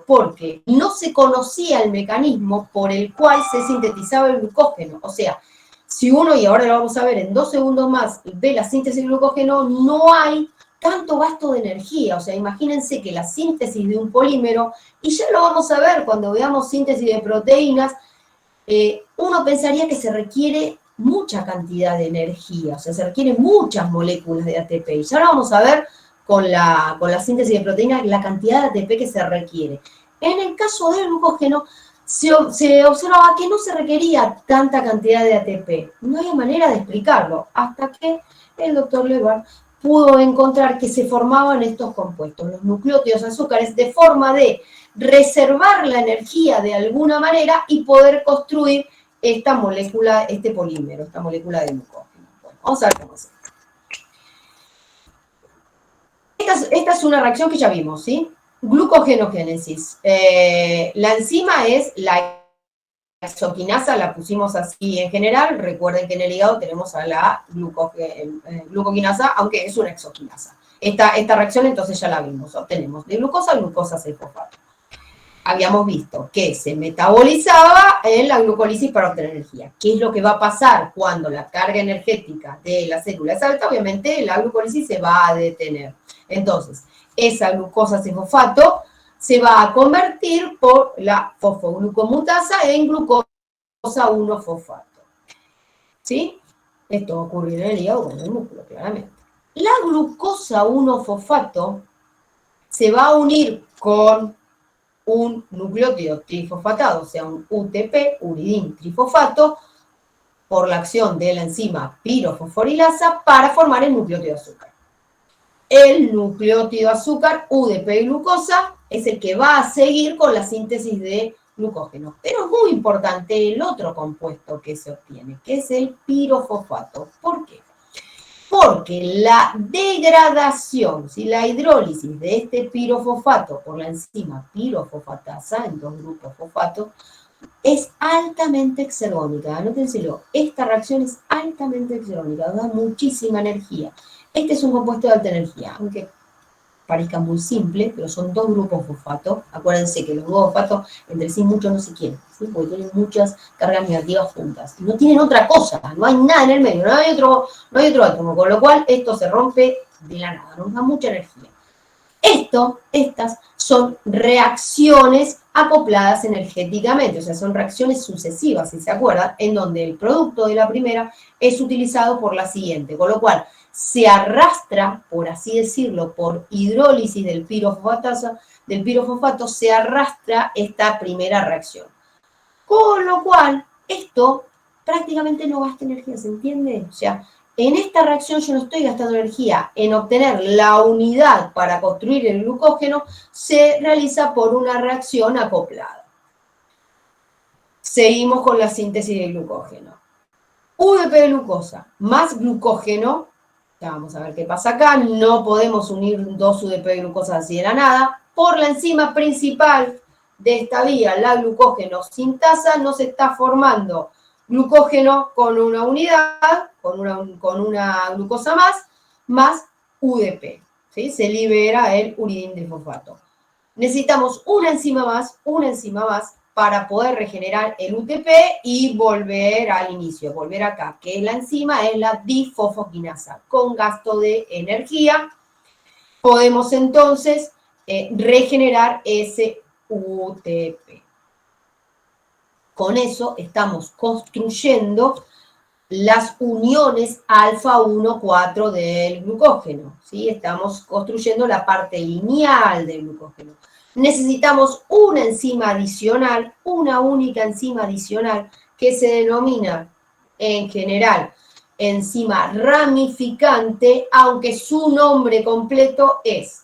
Porque no se conocía el mecanismo por el cual se sintetizaba el glucógeno. O sea, si uno, y ahora lo vamos a ver en 2 segundos más, ve la síntesis de glucógeno, no hay tanto gasto de energía. O sea, imagínense que la síntesis de un polímero, y ya lo vamos a ver cuando veamos síntesis de proteínas, uno pensaría que se requiere mucha cantidad de energía, o sea, se requieren muchas moléculas de ATP. Y ya lo vamos a ver con la síntesis de proteínas, la cantidad de ATP que se requiere. En el caso del glucógeno, se observaba que no se requería tanta cantidad de ATP. No había manera de explicarlo, hasta que el doctor Leroy pudo encontrar que se formaban estos compuestos, los nucleótidos azúcares, de forma de reservar la energía de alguna manera y poder construir esta molécula, este polímero, esta molécula de glucógeno. Bueno, vamos a ver cómo es. Esta es una reacción que ya vimos, ¿sí? Glucogenogénesis. La enzima es la exoquinasa, la pusimos así en general. Recuerden que en el hígado tenemos a la glucoquinasa, aunque es una exoquinasa. Esta reacción entonces ya la vimos. Obtenemos de glucosa 6-fosfato. habíamos visto que se metabolizaba en la glucólisis para obtener energía. ¿Qué es lo que va a pasar cuando la carga energética de la célula es alta? Obviamente la glucólisis se va a detener. Entonces, esa glucosa fosfato se va a convertir por la fosfoglucomutasa en glucosa 1-fosfato. ¿Sí? Esto va a ocurrir en el hígado o en el músculo, claramente. La glucosa 1-fosfato se va a unir con un nucleótido trifosfatado, o sea, un UTP, uridín trifosfato, por la acción de la enzima pirofosforilasa para formar el nucleótido azúcar. El nucleótido azúcar, UDP glucosa, es el que va a seguir con la síntesis de glucógeno. Pero es muy importante el otro compuesto que se obtiene, que es el pirofosfato. ¿Por qué? Porque la degradación, ¿sí? La hidrólisis de este pirofosfato por la enzima pirofosfatasa, en 2 grupos fosfato, es altamente exergónica. Anótenselo, esta reacción es altamente exergónica, da muchísima energía. Este es un compuesto de alta energía, aunque parezca muy simple, pero son 2 grupos fosfato. Acuérdense que los grupos fosfato entre sí mucho no se quieren, ¿sí? Porque tienen muchas cargas negativas juntas. Y no tienen otra cosa, no hay nada en el medio, no hay otro átomo, con lo cual esto se rompe de la nada, nos da mucha energía. Estas son reacciones acopladas energéticamente, o sea, son reacciones sucesivas, si se acuerdan, en donde el producto de la primera es utilizado por la siguiente, con lo cual se arrastra, por así decirlo, por hidrólisis del pirofosfato, se arrastra esta primera reacción. Con lo cual, esto prácticamente no gasta energía, ¿se entiende? O sea, en esta reacción yo no estoy gastando energía en obtener la unidad para construir el glucógeno, se realiza por una reacción acoplada. Seguimos con la síntesis del glucógeno. UDP glucosa más glucógeno, ya vamos a ver qué pasa acá, no podemos unir 2 UDP glucosa así de la nada, por la enzima principal de esta vía, la glucógeno sintasa, no se está formando glucógeno con una unidad, con una glucosa más UDP, ¿sí? Se libera el uridín trifosfato. Necesitamos una enzima más para poder regenerar el UTP y volver al inicio, volver acá, que la enzima es la difosfoquinasa. Con gasto de energía podemos entonces regenerar ese UTP. Con eso estamos construyendo las uniones alfa 1,4 del glucógeno, ¿sí? Estamos construyendo la parte lineal del glucógeno. Necesitamos una enzima adicional, una única enzima adicional, que se denomina en general enzima ramificante, aunque su nombre completo es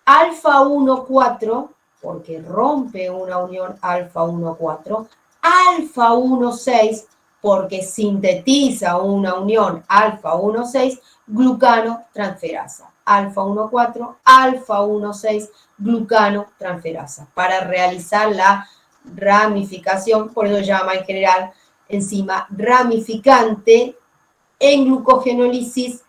alfa 1,4, porque rompe una unión alfa 1,4, alfa 1,6, porque sintetiza una unión alfa 1,6, glucano transferasa. Alfa 1,4, alfa 1,6, glucano transferasa. Para realizar la ramificación, por eso se llama en general enzima ramificante. En glucogenólisis,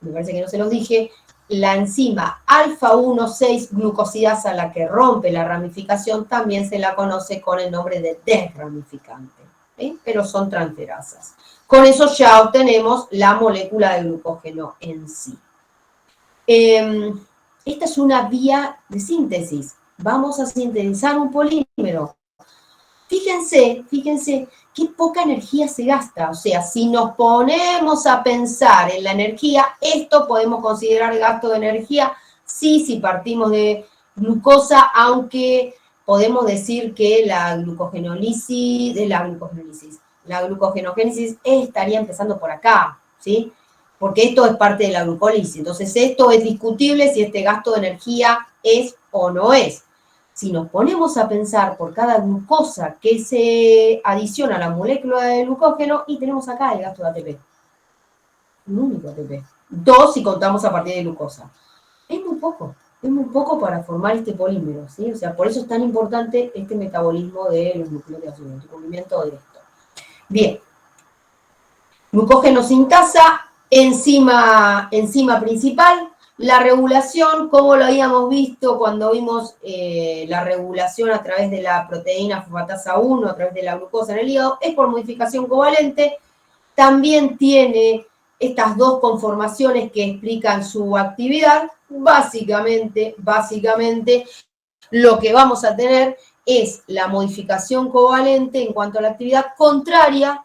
me parece que no se los dije, la enzima alfa 1,6 glucosidasa, la que rompe la ramificación, también se la conoce con el nombre de desramificante, ¿sí? Pero son transferasas. Con eso ya obtenemos la molécula de glucógeno en sí. Esta es una vía de síntesis. Vamos a sintetizar un polímero. Fíjense qué poca energía se gasta. O sea, si nos ponemos a pensar en la energía, esto podemos considerar gasto de energía, sí, si partimos de glucosa, aunque podemos decir que la glucogenólisis estaría empezando por acá, ¿sí? Porque esto es parte de la glucólisis. Entonces, esto es discutible si este gasto de energía es o no es. Si nos ponemos a pensar por cada glucosa que se adiciona a la molécula de glucógeno, y tenemos acá el gasto de ATP. Un único ATP. 2 si contamos a partir de glucosa. Es muy poco para formar este polímero, ¿sí? O sea, por eso es tan importante este metabolismo de los nucleótidos, el descubrimiento de esto. Bien. Glucógeno sintasa, enzima principal. La regulación, como lo habíamos visto cuando vimos la regulación a través de la proteína fosfatasa 1, a través de la glucosa en el hígado, es por modificación covalente. También tiene estas dos conformaciones que explican su actividad. Básicamente, lo que vamos a tener es la modificación covalente en cuanto a la actividad contraria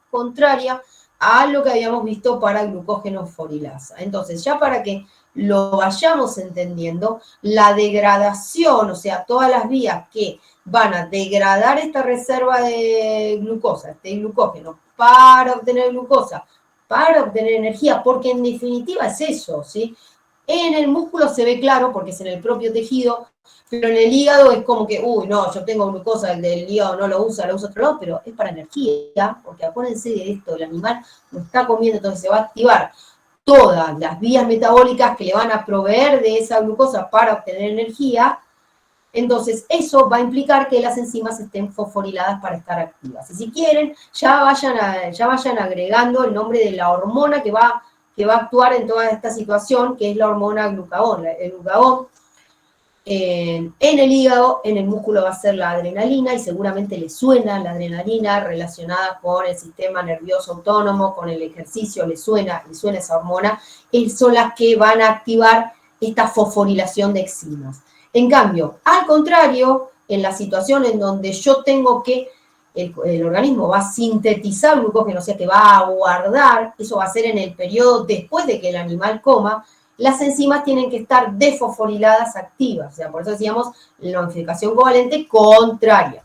a lo que habíamos visto para glucógeno fosforilasa. Entonces, ya para que lo vayamos entendiendo, la degradación, o sea, todas las vías que van a degradar esta reserva de glucosa, este glucógeno, para obtener glucosa, para obtener energía, porque en definitiva es eso, ¿sí? En el músculo se ve claro, porque es en el propio tejido, pero en el hígado es como que, uy, no, yo tengo glucosa, el del hígado no lo usa otro lado, pero es para energía, porque acuérdense de esto, el animal lo está comiendo, entonces se va a activar todas las vías metabólicas que le van a proveer de esa glucosa para obtener energía. Entonces, eso va a implicar que las enzimas estén fosforiladas para estar activas. Y si quieren, ya vayan agregando el nombre de la hormona que va a actuar en toda esta situación, que es la hormona glucagón. El glucagón en el hígado, en el músculo va a ser la adrenalina, y seguramente le suena la adrenalina relacionada con el sistema nervioso autónomo, con el ejercicio, le suena esa hormona, son las que van a activar esta fosforilación de enzimas. En cambio, al contrario, en la situación en donde yo tengo que, el organismo va a sintetizar glucógeno, o sea que va a guardar, eso va a ser en el periodo después de que el animal coma, las enzimas tienen que estar desfosforiladas activas, o sea, por eso decíamos la modificación covalente contraria.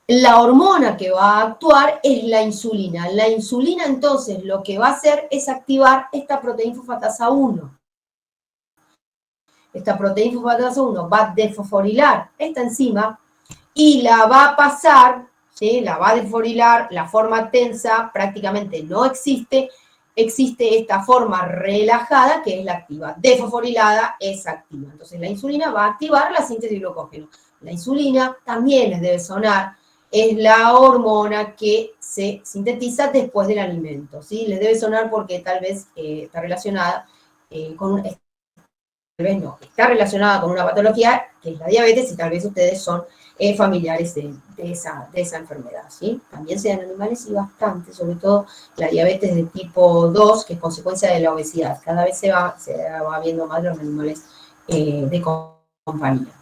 La hormona que va a actuar es la insulina. La insulina, entonces, lo que va a hacer es activar esta proteína fosfatasa 1. Esta proteína fosfatasa 1 va a desfosforilar esta enzima y la va a pasar, ¿sí? La va a desfosforilar, la forma tensa prácticamente no existe, existe esta forma relajada que es la activa. Desfosforilada es activa. Entonces la insulina va a activar la síntesis de glucógeno. La insulina también les debe sonar, es la hormona que se sintetiza después del alimento, ¿sí? Les debe sonar porque tal vez está relacionada con tal vez no, está relacionada con una patología que es la diabetes, y tal vez ustedes son familiares de esa enfermedad, ¿sí? También se dan en animales y bastante, sobre todo la diabetes de tipo 2, que es consecuencia de la obesidad. Cada vez se va viendo más los animales de compañía.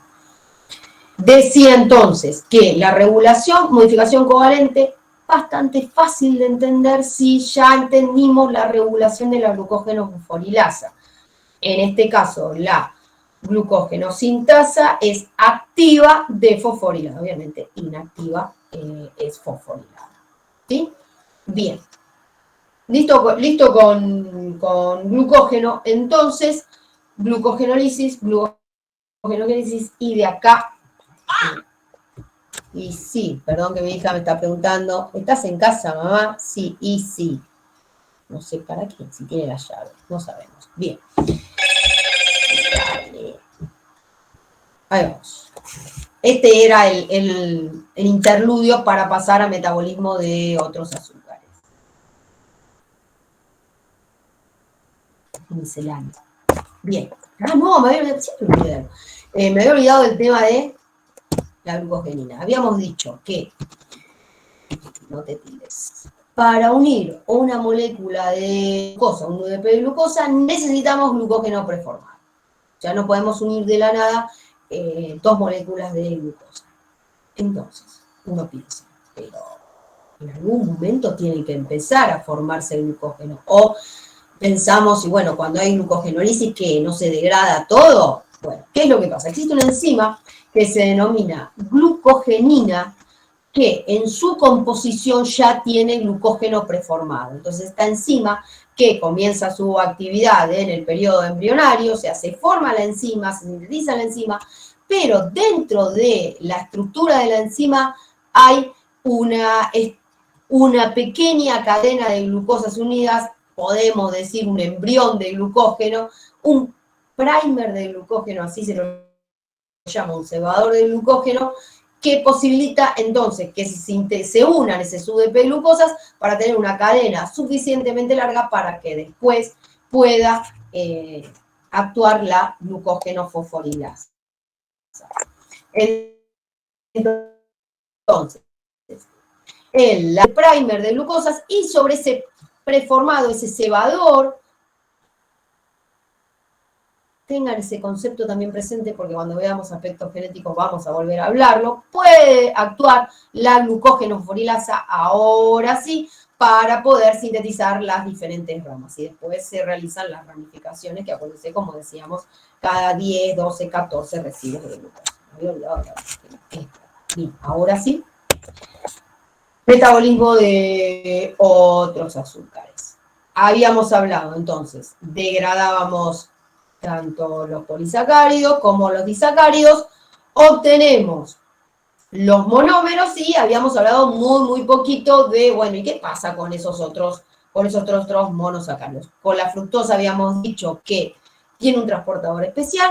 Decía entonces que la regulación, modificación covalente, bastante fácil de entender si ya entendimos la regulación de la glucógeno fosforilasa. En este caso, la glucógeno sintasa es activa desfosforilada, obviamente inactiva es fosforilada. ¿Sí? Bien. Listo con glucógeno, entonces, glucogenólisis, y de acá, y sí, perdón que mi hija me está preguntando, ¿estás en casa, mamá? Sí, y sí. No sé para qué, si tiene la llave, no sabemos. Bien. Ahí vamos. Este era el interludio para pasar a metabolismo de otros azúcares. Misceláneo. Bien. Ah, no, me había olvidado del tema de la glucogenina. Habíamos dicho que, no te tires, para unir una molécula de glucosa, un UDP de glucosa, necesitamos glucógeno preformado. Ya no podemos unir de la nada dos moléculas de glucosa. Entonces, uno piensa, pero en algún momento tiene que empezar a formarse el glucógeno. O pensamos, y bueno, cuando hay glucogenólisis, que no se degrada todo. Bueno, ¿qué es lo que pasa? Existe una enzima que se denomina glucogenina, que en su composición ya tiene glucógeno preformado. Entonces, esta enzima que comienza su actividad en el periodo embrionario, o sea, se forma la enzima, se sintetiza la enzima, pero dentro de la estructura de la enzima hay una pequeña cadena de glucosas unidas, podemos decir un embrión de glucógeno, un primer de glucógeno, así se lo llama, un cebador de glucógeno, que posibilita entonces que se unan esas UDP glucosas para tener una cadena suficientemente larga para que después pueda actuar la glucógeno-fosforilasa. Entonces, el primer de glucosas y sobre ese preformado, ese cebador, tengan ese concepto también presente porque cuando veamos aspectos genéticos vamos a volver a hablarlo, puede actuar la glucógeno-fosforilasa ahora sí para poder sintetizar las diferentes ramas y después se realizan las ramificaciones que acuérdense, como decíamos, cada 10, 12, 14 residuos de glucosa. Me había olvidado bien, ahora sí. Metabolismo de otros azúcares. Habíamos hablado entonces, degradábamos tanto los polisacáridos como los disacáridos, obtenemos los monómeros y habíamos hablado muy poquito de, bueno, ¿y qué pasa con esos otros monosacáridos? Con la fructosa habíamos dicho que tiene un transportador especial,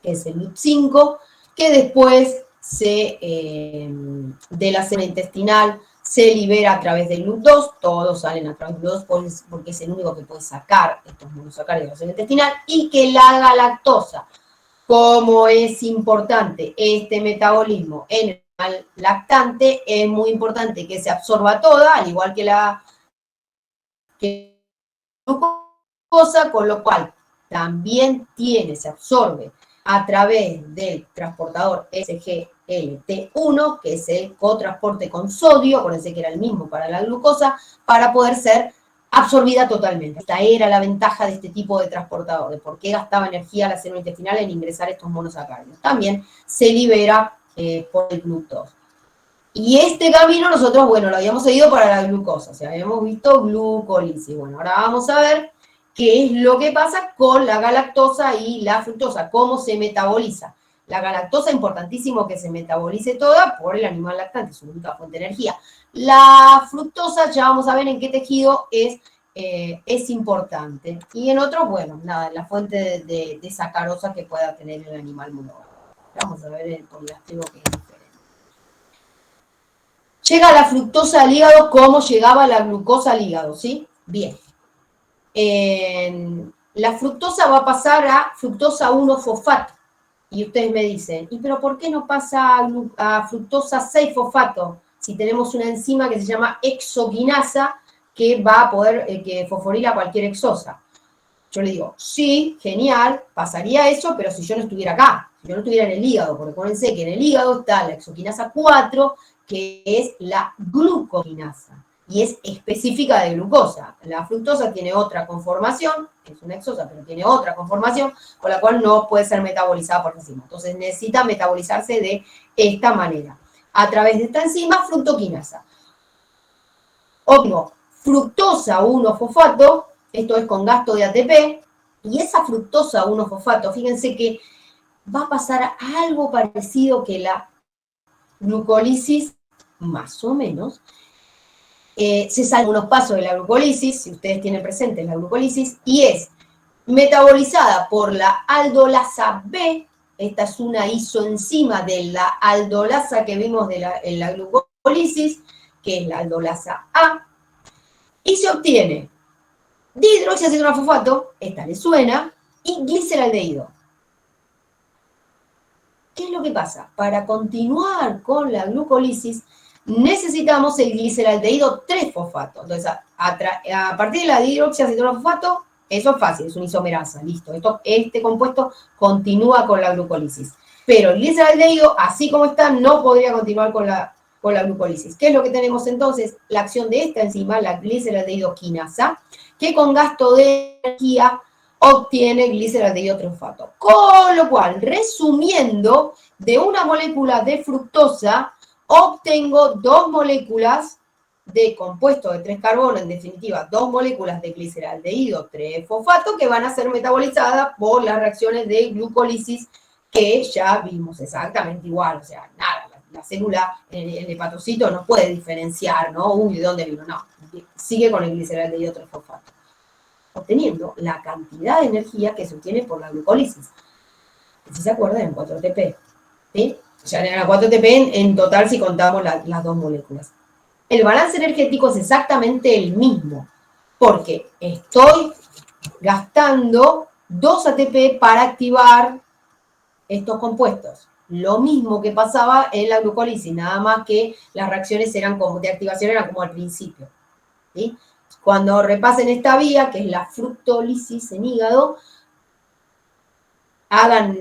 que es el LUT5, que después de la célula intestinal se libera a través del LUT2, todos salen a través del LUT2 porque es el único que puede sacar estos monosacáridos de la célula intestinal, y que la galactosa, como es importante este metabolismo en el animal lactante, es muy importante que se absorba toda, al igual que la glucosa, con lo cual también se absorbe a través del transportador SGLT1, que es el cotransporte con sodio, acuérdense que era el mismo para la glucosa, para poder ser absorbida totalmente. Esta era la ventaja de este tipo de transportador, de por qué gastaba energía la célula intestinal en ingresar estos monosacáridos. También se libera por el GLUT2. Y este camino nosotros, bueno, lo habíamos seguido para la glucosa, o sea, habíamos visto glucólisis. Bueno, ahora vamos a ver qué es lo que pasa con la galactosa y la fructosa, cómo se metaboliza. La galactosa, importantísimo que se metabolice toda por el animal lactante, su única fuente de energía. La fructosa, ya vamos a ver en qué tejido es importante. Y en otros, bueno, nada, la fuente de sacarosa que pueda tener el animal monógamo. Vamos a ver el poligástrico que es diferente. Llega la fructosa al hígado como llegaba la glucosa al hígado, ¿sí? Bien. La fructosa va a pasar a fructosa 1-fosfato. Y ustedes me dicen, ¿y pero por qué no pasa a fructosa 6-fosfato? Si tenemos una enzima que se llama exoquinasa que va a poder que fosforila cualquier exosa. Yo le digo, sí, genial, pasaría eso, pero si yo no estuviera acá, si yo no estuviera en el hígado, porque acuérdense que en el hígado está la exoquinasa 4, que es la glucoquinasa, y es específica de glucosa. La fructosa tiene otra conformación, que es una exosa, pero tiene otra conformación, con la cual no puede ser metabolizada por la enzima. Entonces necesita metabolizarse de esta manera, a través de esta enzima fructoquinasa. Obvio, fructosa 1-fosfato, esto es con gasto de ATP, y esa fructosa 1-fosfato, fíjense que va a pasar a algo parecido que la glucólisis, más o menos. Se saltan unos pasos de la glucólisis, si ustedes tienen presente la glucólisis, y es metabolizada por la aldolasa B. Esta es una isoenzima de la aldolasa que vimos en la glucólisis, que es la aldolasa A, y se obtiene dihidroxiacetonofosfato, esta le suena, y gliceraldehído. ¿Qué es lo que pasa? Para continuar con la glucólisis necesitamos el gliceraldehído 3-fosfato. Entonces, a partir de la dihidroxiacetonofosfato, eso es fácil, es una isomerasa, listo. Este compuesto continúa con la glucólisis. Pero el gliceraldehído, así como está, no podría continuar con la glucólisis. ¿Qué es lo que tenemos entonces? La acción de esta enzima, la gliceraldehído quinasa, que con gasto de energía obtiene gliceraldehído 3-fosfato. Con lo cual, resumiendo, de una molécula de fructosa obtengo 2 moléculas de compuesto de 3 carbonos, en definitiva, 2 moléculas de gliceraldehído 3-fosfato que van a ser metabolizadas por las reacciones de glucólisis que ya vimos exactamente igual, o sea, nada, la célula, el hepatocito no puede diferenciar, ¿no? Uy, ¿de dónde vino? No, sigue con el gliceraldehído 3-fosfato, obteniendo la cantidad de energía que se obtiene por la glucólisis. Si se acuerdan, en 4-ATP, ¿sí? O sea, en la 4-ATP en total si contamos las 2 moléculas. El balance energético es exactamente el mismo, porque estoy gastando 2 ATP para activar estos compuestos. Lo mismo que pasaba en la glucólisis, nada más que las reacciones eran como, de activación eran como al principio. ¿Sí? Cuando repasen esta vía, que es la fructólisis en hígado,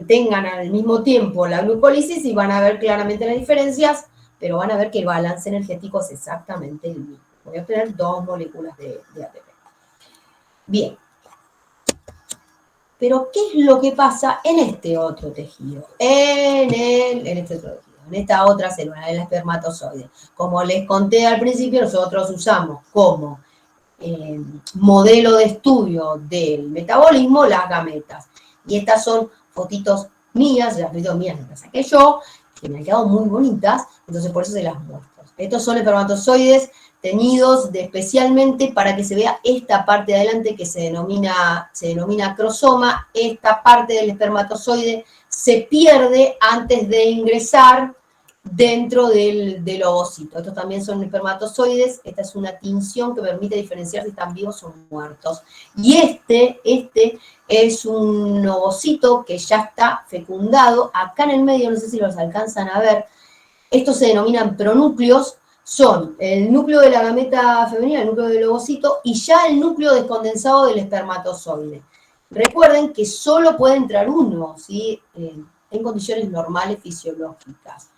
tengan al mismo tiempo la glucólisis y van a ver claramente las diferencias, pero van a ver que el balance energético es exactamente el mismo. Voy a obtener 2 moléculas de ATP. Bien. Pero, ¿qué es lo que pasa en este otro tejido? En este otro tejido, en esta otra célula, el espermatozoide. Como les conté al principio, nosotros usamos como modelo de estudio del metabolismo las gametas. Y estas son fotitos mías, las fotitos mías las saqué yo, que me han quedado muy bonitas, entonces por eso se las muestro. Estos son espermatozoides teñidos especialmente para que se vea esta parte de adelante que se denomina crosoma. Esta parte del espermatozoide se pierde antes de ingresar dentro del ovocito. Estos también son espermatozoides. Esta es una tinción que permite diferenciar si están vivos o muertos. Y este es un ovocito que ya está fecundado. Acá en el medio, no sé si los alcanzan a ver, estos se denominan pronúcleos. Son el núcleo de la gameta femenina, el núcleo del ovocito, y ya el núcleo descondensado del espermatozoide. Recuerden que solo puede entrar uno, ¿sí? En condiciones normales fisiológicas.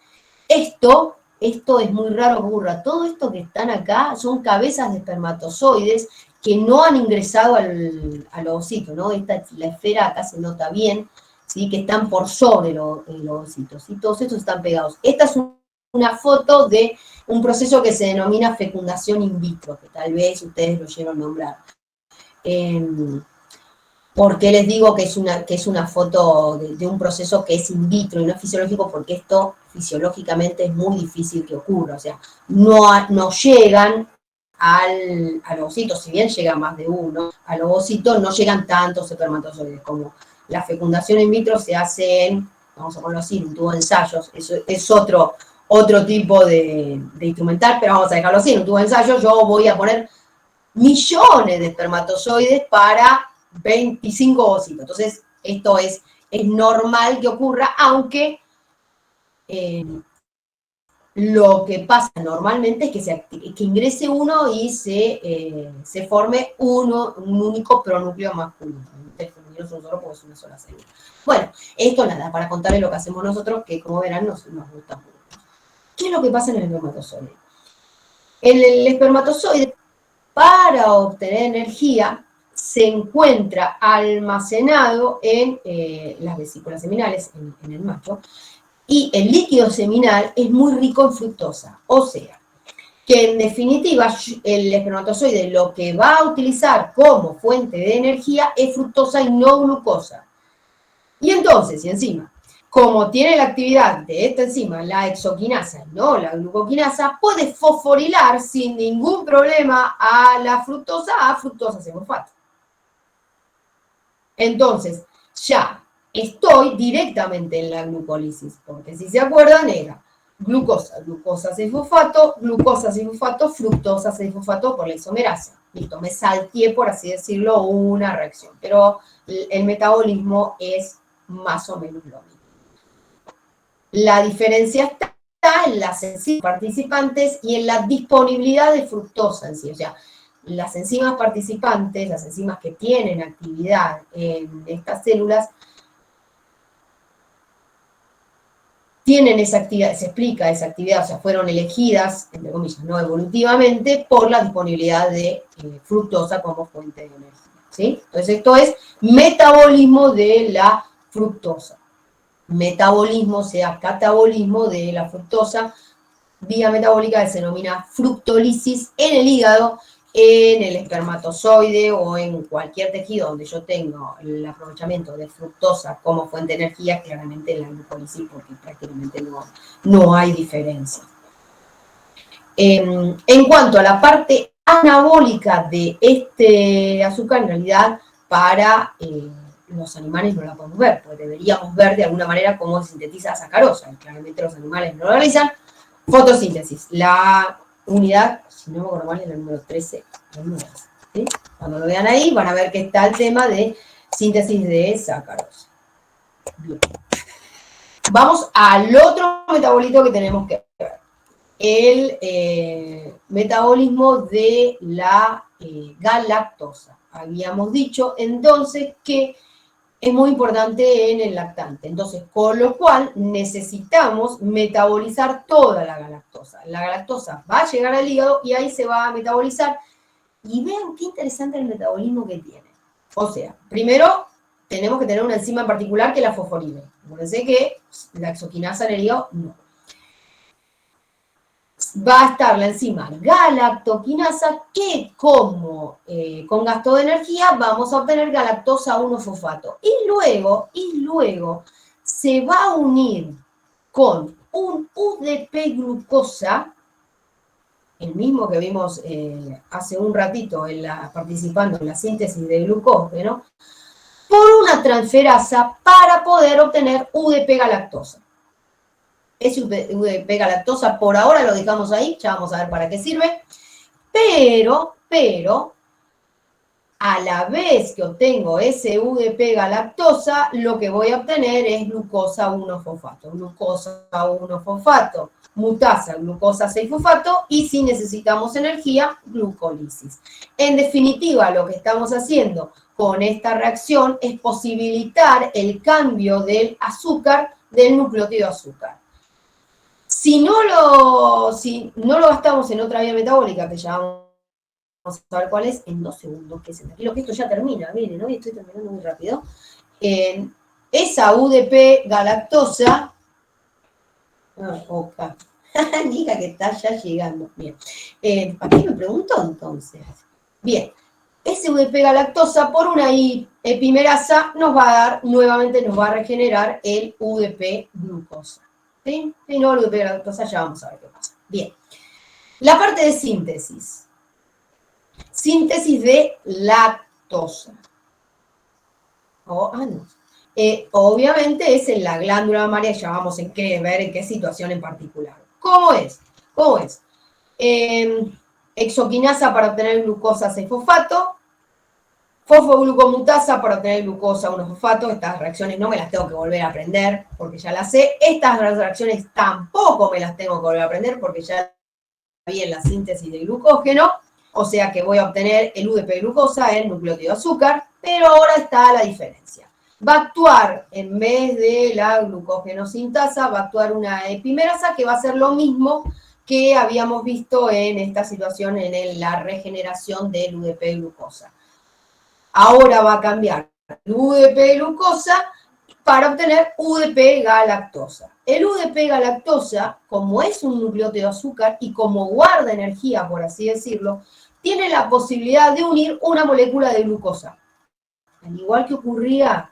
Esto es muy raro que ocurra. Todo esto que están acá son cabezas de espermatozoides que no han ingresado al ovocito, ¿no? La esfera acá se nota bien, ¿sí? Que están por sobre el ovocito, ¿sí? Todos estos están pegados. Esta es una foto de un proceso que se denomina fecundación in vitro, que tal vez ustedes lo oyeron nombrar. ¿Por qué les digo que es una foto de un proceso que es in vitro y no es fisiológico? Porque esto fisiológicamente es muy difícil que ocurra, o sea, no llegan al ovocito, si bien llega más de uno, al ovocito no llegan tantos espermatozoides, como la fecundación in vitro se hace en, vamos a ponerlo así, en un tubo de ensayos, eso es otro tipo de instrumental, pero vamos a dejarlo así, en un tubo de ensayos yo voy a poner millones de espermatozoides para 25 ovocitos. Entonces, esto es normal que ocurra, aunque lo que pasa normalmente es que ingrese uno y se forme un único pronúcleo masculino. El femenino es un solo porque es una sola célula. Bueno, esto nada, para contarles lo que hacemos nosotros, que como verán nos gusta mucho. ¿Qué es lo que pasa en el espermatozoide? El espermatozoide, para obtener energía, se encuentra almacenado en las vesículas seminales, en el macho, y el líquido seminal es muy rico en fructosa, o sea, que en definitiva el espermatozoide lo que va a utilizar como fuente de energía es fructosa y no glucosa. Y entonces, y encima, como tiene la actividad de esta enzima, la hexoquinasa, no la glucoquinasa, puede fosforilar sin ningún problema a la fructosa, a fructosa 6-fosfato. Entonces, ya estoy directamente en la glucólisis, porque si se acuerdan era glucosa 6-fosfato, glucosa 6-fosfato, fructosa 6-fosfato por la isomerasa. Listo, me salteé, por así decirlo, una reacción, pero el metabolismo es más o menos lo mismo. La diferencia está en las enzimas participantes y en la disponibilidad de fructosa en sí. O sea, las enzimas participantes, las enzimas que tienen actividad en estas células, tienen esa actividad, se explica esa actividad, o sea, fueron elegidas, entre comillas, no evolutivamente, por la disponibilidad de fructosa como fuente de energía, ¿sí? Entonces, esto es metabolismo de la fructosa. Metabolismo, sea catabolismo de la fructosa, vía metabólica que se denomina fructólisis en el hígado, en el espermatozoide o en cualquier tejido donde yo tengo el aprovechamiento de fructosa como fuente de energía, claramente en la glucólisis, porque prácticamente no hay diferencia. En cuanto a la parte anabólica de este azúcar, en realidad para los animales no la podemos ver, porque deberíamos ver de alguna manera cómo se sintetiza sacarosa, y claramente los animales no lo realizan. Fotosíntesis, la unidad, si no me acuerdo mal, es la número 13, ¿sí? Cuando lo vean ahí van a ver que está el tema de Síntesis de sacarosa. Bien. Vamos al otro metabolito que tenemos que ver. El metabolismo de la galactosa. Habíamos dicho entonces que es muy importante en el lactante. Entonces, con lo cual necesitamos metabolizar toda la galactosa. La galactosa va a llegar al hígado y ahí se va a metabolizar. Y vean qué interesante el metabolismo que tiene. O sea, primero tenemos que tener una enzima en particular que la fosforile. Acuérdense que la exoquinasa en el hígado no. Va a estar la enzima galactoquinasa que como con gasto de energía vamos a obtener galactosa 1-fosfato. Y luego se va a unir con un UDP glucosa, el mismo que vimos hace un ratito participando en la síntesis de glucógeno, por una transferasa para poder obtener UDP galactosa. Ese UDP galactosa por ahora lo dejamos ahí, ya vamos a ver para qué sirve, pero a la vez que obtengo ese UDP galactosa, lo que voy a obtener es glucosa 1-fosfato. Glucosa 1-fosfato, mutasa, glucosa 6-fosfato, y si necesitamos energía, glucólisis. En definitiva, lo que estamos haciendo con esta reacción es posibilitar el cambio del azúcar, del nucleótido azúcar. Si no lo gastamos en otra vía metabólica, que ya vamos a ver cuál es, en 2 segundos, que es tranquilo, que esto ya termina, miren, hoy estoy terminando muy rápido. Esa UDP galactosa, diga que está ya llegando, bien. ¿A qué me preguntó entonces? Bien, ese UDP galactosa por una epimerasa nos va a dar, nuevamente nos va a regenerar el UDP glucosa. ¿Sí? Si no, el UDP galactosa ya vamos a ver qué pasa. Bien, la parte de síntesis. Síntesis de lactosa. Obviamente es en la glándula mamaria, ya vamos a ver en qué situación en particular. ¿Cómo es? Exoquinasa para obtener glucosa 6-fosfato, fosfoglucomutasa para obtener glucosa 1-fosfato. Estas reacciones no me las tengo que volver a aprender porque ya las sé. Estas reacciones tampoco me las tengo que volver a aprender porque ya vi en la síntesis de glucógeno. O sea que voy a obtener el UDP glucosa, el nucleótido azúcar, pero ahora está la diferencia. Va a actuar, en vez de la glucógeno sintasa, va a actuar una epimerasa que va a hacer lo mismo que habíamos visto en esta situación en la regeneración del UDP glucosa. Ahora va a cambiar el UDP glucosa para obtener UDP galactosa. El UDP galactosa, como es un nucleótido azúcar y como guarda energía, por así decirlo, tiene la posibilidad de unir una molécula de glucosa. Al igual que ocurría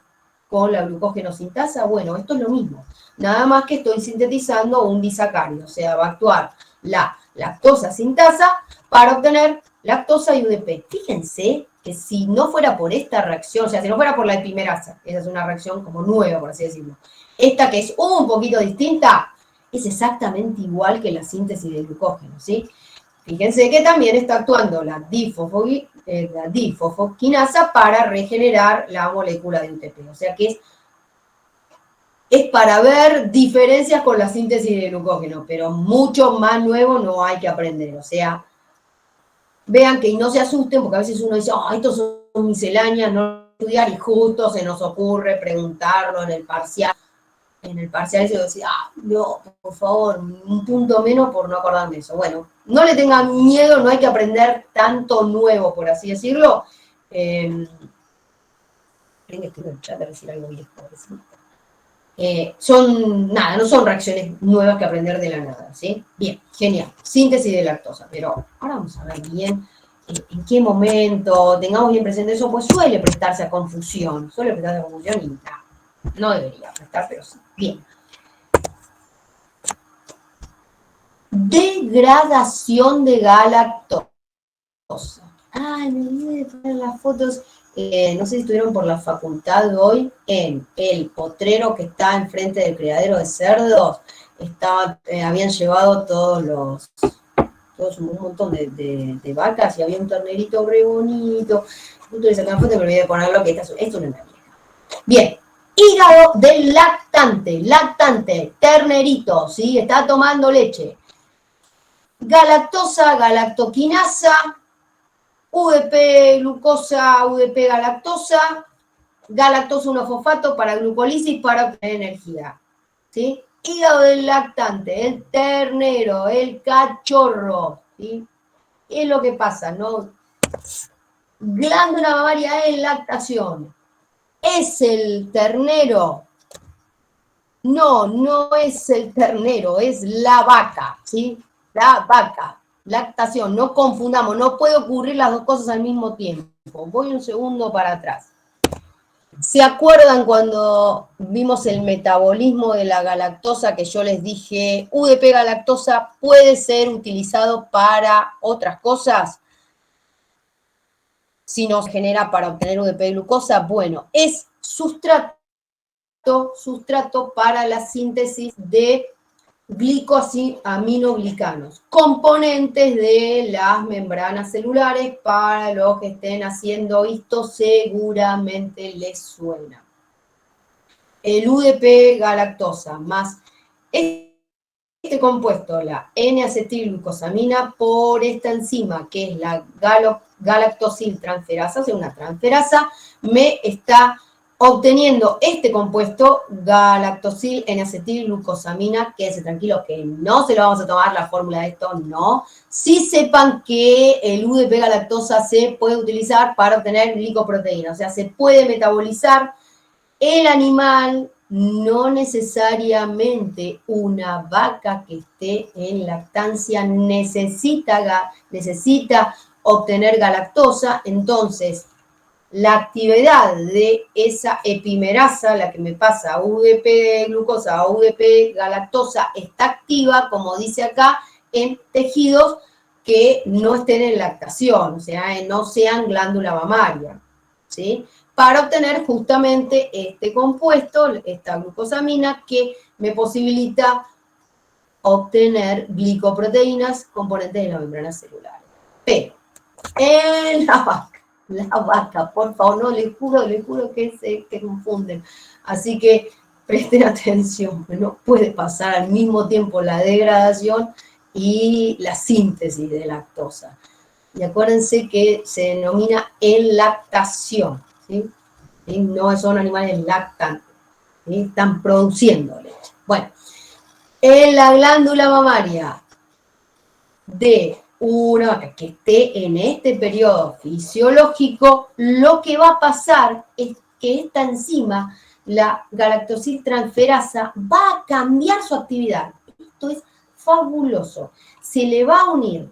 con la glucógeno sintasa, bueno, esto es lo mismo. Nada más que estoy sintetizando un disacárido, o sea, va a actuar la lactosa sintasa para obtener lactosa y UDP. Fíjense que si no fuera por esta reacción, o sea, si no fuera por la epimerasa, esa es una reacción como nueva, por así decirlo, esta que es un poquito distinta, es exactamente igual que la síntesis de glucógeno, ¿sí? Fíjense que también está actuando la difosfoquinasa para regenerar la molécula de UTP, o sea que es para ver diferencias con la síntesis de glucógeno, pero mucho más nuevo no hay que aprender, o sea, vean que y no se asusten, porque a veces uno dice, estos son misceláneas, no estudiar, y justo se nos ocurre preguntarlo en el parcial. En el parcial se decía, no, por favor, un punto menos por no acordarme de eso. Bueno, no le tengan miedo, no hay que aprender tanto nuevo, por así decirlo. Tengo que escribir en el chat a decir algo viejo. No son reacciones nuevas que aprender de la nada, ¿sí? Bien, genial. Síntesis de lactosa. Pero ahora vamos a ver bien en qué momento tengamos bien presente eso, pues suele prestarse a confusión. Y no debería prestar, pero sí. Bien. Degradación de galactosa. Ay, me olvidé de poner las fotos. No sé si estuvieron por la facultad hoy, en el potrero que está enfrente del criadero de cerdos, habían llevado todos un montón de vacas y había un ternerito re bonito. Justo le saqué una foto y me olvidé de ponerlo, que esto no es una mierda. Bien, hígado del lactante, ternerito, ¿sí? Está tomando leche. Galactosa, galactoquinasa, UDP glucosa, UDP galactosa, galactosa 1-fosfato para glucólisis para obtener energía, ¿sí? Hígado del lactante, el ternero, el cachorro, ¿sí? Es lo que pasa, ¿no? Glándula mamaria en lactación. ¿Es el ternero? No, no es el ternero, es la vaca, ¿sí? La vaca, lactación, no confundamos, no puede ocurrir las dos cosas al mismo tiempo. Voy un segundo para atrás. ¿Se acuerdan cuando vimos el metabolismo de la galactosa que yo les dije, UDP galactosa puede ser utilizado para otras cosas? Si nos genera para obtener UDP glucosa, bueno, es sustrato para la síntesis de glicosiaminoglicanos, componentes de las membranas celulares. Para los que estén haciendo esto seguramente les suena. El UDP galactosa más este compuesto, la N-acetilglucosamina, por esta enzima que es la galactosiltransferasa, o sea, una transferasa, me está obteniendo este compuesto, galactosil N-acetilglucosamina, quédense tranquilos que no se lo vamos a tomar la fórmula de esto, no. Sí sepan que el UDP galactosa se puede utilizar para obtener glicoproteína, o sea, se puede metabolizar. El animal, no necesariamente una vaca que esté en lactancia necesita obtener galactosa, entonces la actividad de esa epimerasa, la que me pasa UDP glucosa a UDP galactosa, está activa, como dice acá, en tejidos que no estén en lactación, o sea, no sean glándula mamaria, ¿sí? Para obtener justamente este compuesto, esta glucosamina, que me posibilita obtener glicoproteínas, componentes de la membrana celular. Pero en la vaca, por favor, no, les juro que se confunden. Así que presten atención, no puede pasar al mismo tiempo la degradación y la síntesis de lactosa. Y acuérdense que se denomina enlactación, ¿sí? ¿Sí? No son animales lactantes, ¿sí? Están produciendo leche. Bueno, en la glándula mamaria de una vaca que esté en este periodo fisiológico, lo que va a pasar es que esta enzima, la galactosiltransferasa, va a cambiar su actividad. Esto es fabuloso. Se le va a unir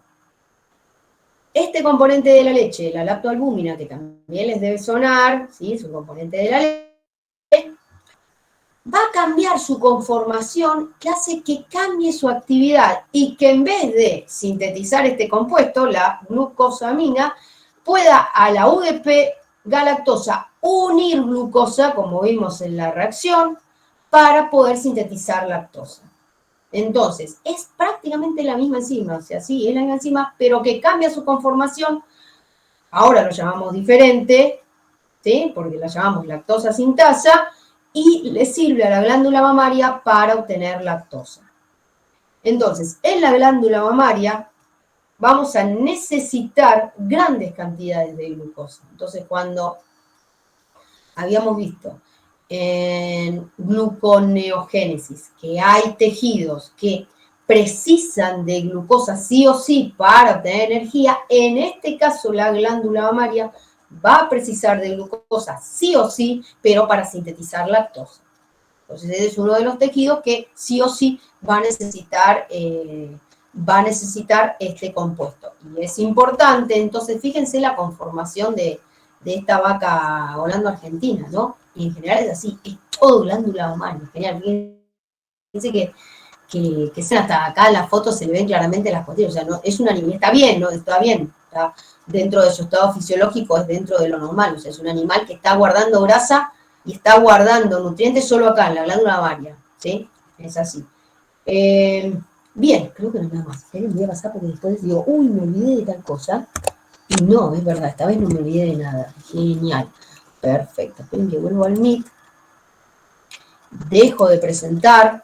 este componente de la leche, la lactoalbúmina, que también les debe sonar, ¿sí? Es un componente de la leche, va a cambiar su conformación, que hace que cambie su actividad y que en vez de sintetizar este compuesto, la glucosamina, pueda a la UDP galactosa unir glucosa, como vimos en la reacción, para poder sintetizar lactosa. Entonces, es prácticamente la misma enzima, o sea, sí, es la misma enzima, pero que cambia su conformación. Ahora lo llamamos diferente, ¿sí? Porque la llamamos lactosa sintasa, y le sirve a la glándula mamaria para obtener lactosa. Entonces, en la glándula mamaria vamos a necesitar grandes cantidades de glucosa. Entonces, cuando habíamos visto en gluconeogénesis que hay tejidos que precisan de glucosa sí o sí para obtener energía, en este caso la glándula mamaria va a precisar de glucosa sí o sí, pero para sintetizar lactosa. Entonces ese es uno de los tejidos que sí o sí va a necesitar este compuesto. Y es importante, entonces fíjense la conformación de esta vaca holando-argentina, ¿no? Y en general es así, es todo glándula mamaria, genial. Fíjense que hasta acá en la foto se le ven claramente las costillas, o sea, no, es un animal, está bien, ¿no? Está bien, está dentro de su estado fisiológico, es dentro de lo normal, o sea, es un animal que está guardando grasa y está guardando nutrientes solo acá, en la glándula mamaria, ¿sí? Es así. Bien, creo que no es nada más. Me voy a pasar porque después digo, uy, me olvidé de tal cosa. Y no, es verdad, esta vez no me olvidé de nada. Genial. Perfecto. Esperen que vuelvo al Meet. Dejo de presentar.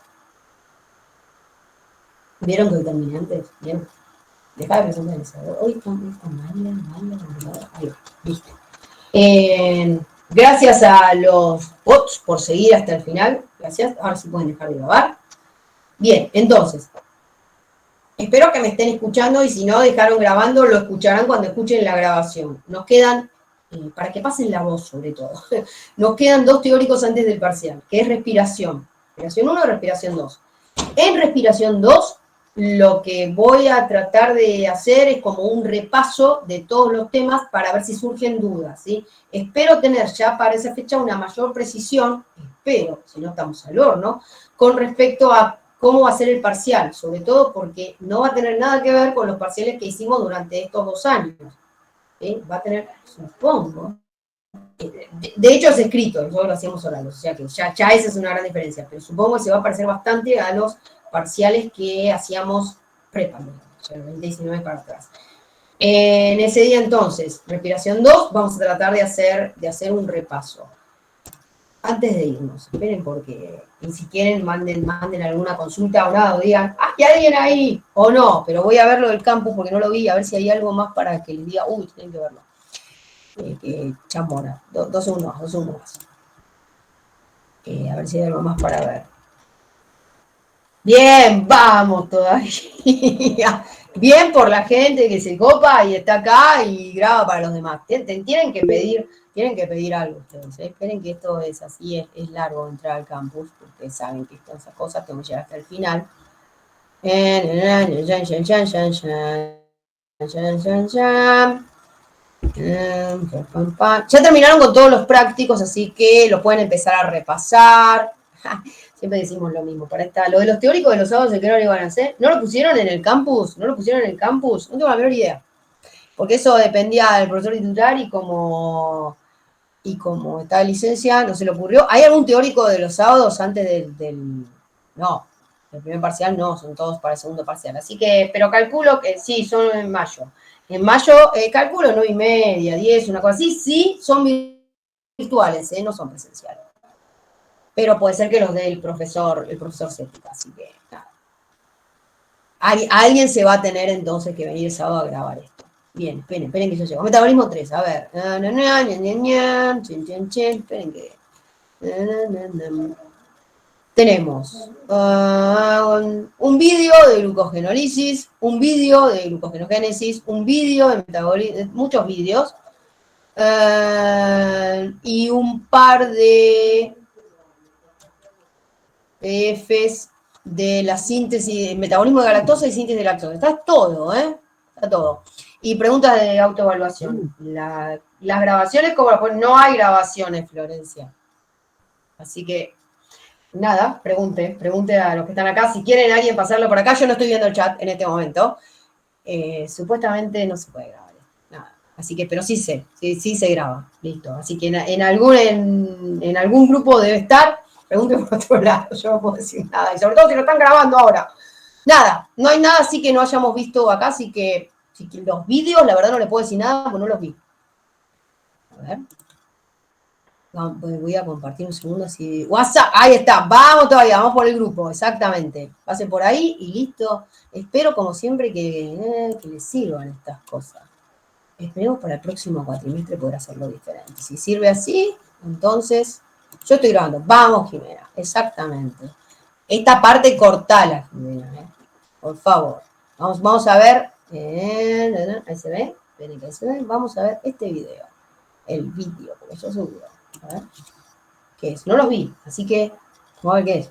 ¿Vieron que hoy terminé antes? ¿Vieron? Deja de presentar el hoy está María, ahí va, listo. Gracias a los bots por seguir hasta el final. Gracias. Ahora sí pueden dejar de grabar. Bien, entonces, espero que me estén escuchando y si no dejaron grabando, lo escucharán cuando escuchen la grabación. Nos quedan, para que pasen la voz sobre todo, nos quedan 2 teóricos antes del parcial, que es respiración. Respiración 1 y respiración 2. En respiración 2, lo que voy a tratar de hacer es como un repaso de todos los temas para ver si surgen dudas, ¿sí? Espero tener ya para esa fecha una mayor precisión, espero, si no estamos al horno, con respecto a cómo va a ser el parcial, sobre todo porque no va a tener nada que ver con los parciales que hicimos durante estos 2 años. ¿Sí? Va a tener, supongo, de hecho es escrito, nosotros lo hacíamos orales, o sea que ya esa es una gran diferencia, pero supongo que se va a parecer bastante a los parciales que hacíamos pre-pandemia, ya el 2019 para atrás. En ese día entonces, respiración 2, vamos a tratar de hacer un repaso. Antes de irnos, esperen porque, y si quieren, manden alguna consulta o nada, o digan, ¿hay alguien ahí? O no, pero voy a ver lo del campus porque no lo vi, a ver si hay algo más para que les diga, uy, tienen que verlo. Chamora, 2 segundos más. A ver si hay algo más para ver. Bien, vamos todavía. Bien por la gente que se copa y está acá y graba para los demás. Tienen que pedir algo ustedes. Esperen que esto es así, es largo entrar al campus, porque saben que todas esas cosas tengo que llegar hasta el final. Ya terminaron con todos los prácticos, así que lo pueden empezar a repasar. Siempre decimos lo mismo. Lo de los teóricos de los sábados, ¿de qué no lo iban a hacer? ¿No lo pusieron en el campus? ¿No tengo la menor idea. Porque eso dependía del profesor titular y como estaba en licencia, no se le ocurrió. ¿Hay algún teórico de los sábados antes del no, el primer parcial no, son todos para el segundo parcial. Así que, pero calculo que sí, son en mayo. En mayo, calculo 9:30, 10, una cosa así, sí, son virtuales, no son presenciales. Pero puede ser que los dé el profesor Cética, así que nada. Alguien se va a tener entonces que venir el sábado a grabar esto. Bien, esperen que yo llego. Metabolismo 3, a ver. Esperen que... Tenemos un vídeo de glucogenólisis, un vídeo de glucogenogénesis, un vídeo de metabolismo, muchos vídeos, y un par de PDFs de la síntesis, metabolismo de galactosa y síntesis de lactosa. Está todo, Está todo. Y preguntas de autoevaluación. Las grabaciones, como no hay grabaciones, Florencia. Así que, nada, pregunte a los que están acá. Si quieren alguien pasarlo por acá, yo no estoy viendo el chat en este momento. Supuestamente no se puede grabar. Nada. Así que, pero sí se graba. Listo. Así que en algún grupo debe estar. Pregunte por otro lado, yo no puedo decir nada. Y sobre todo si lo están grabando ahora. Nada, no hay nada así que no hayamos visto acá, así que los vídeos, la verdad no les puedo decir nada porque no los vi. A ver. Voy a compartir un segundo así. WhatsApp, ahí está, vamos todavía, vamos por el grupo, exactamente. Pasen por ahí y listo. Espero como siempre que les sirvan estas cosas. Esperemos para el próximo cuatrimestre poder hacerlo diferente. Si sirve así, entonces yo estoy grabando. Vamos, Jimena, exactamente. Esta parte cortala, Jimena, por favor. Vamos a ver. Ahí se ve. Esperen que se ve. Vamos a ver este video. El vídeo, porque yo subí. A ver. ¿Qué es? No los vi, así que vamos a ver qué es.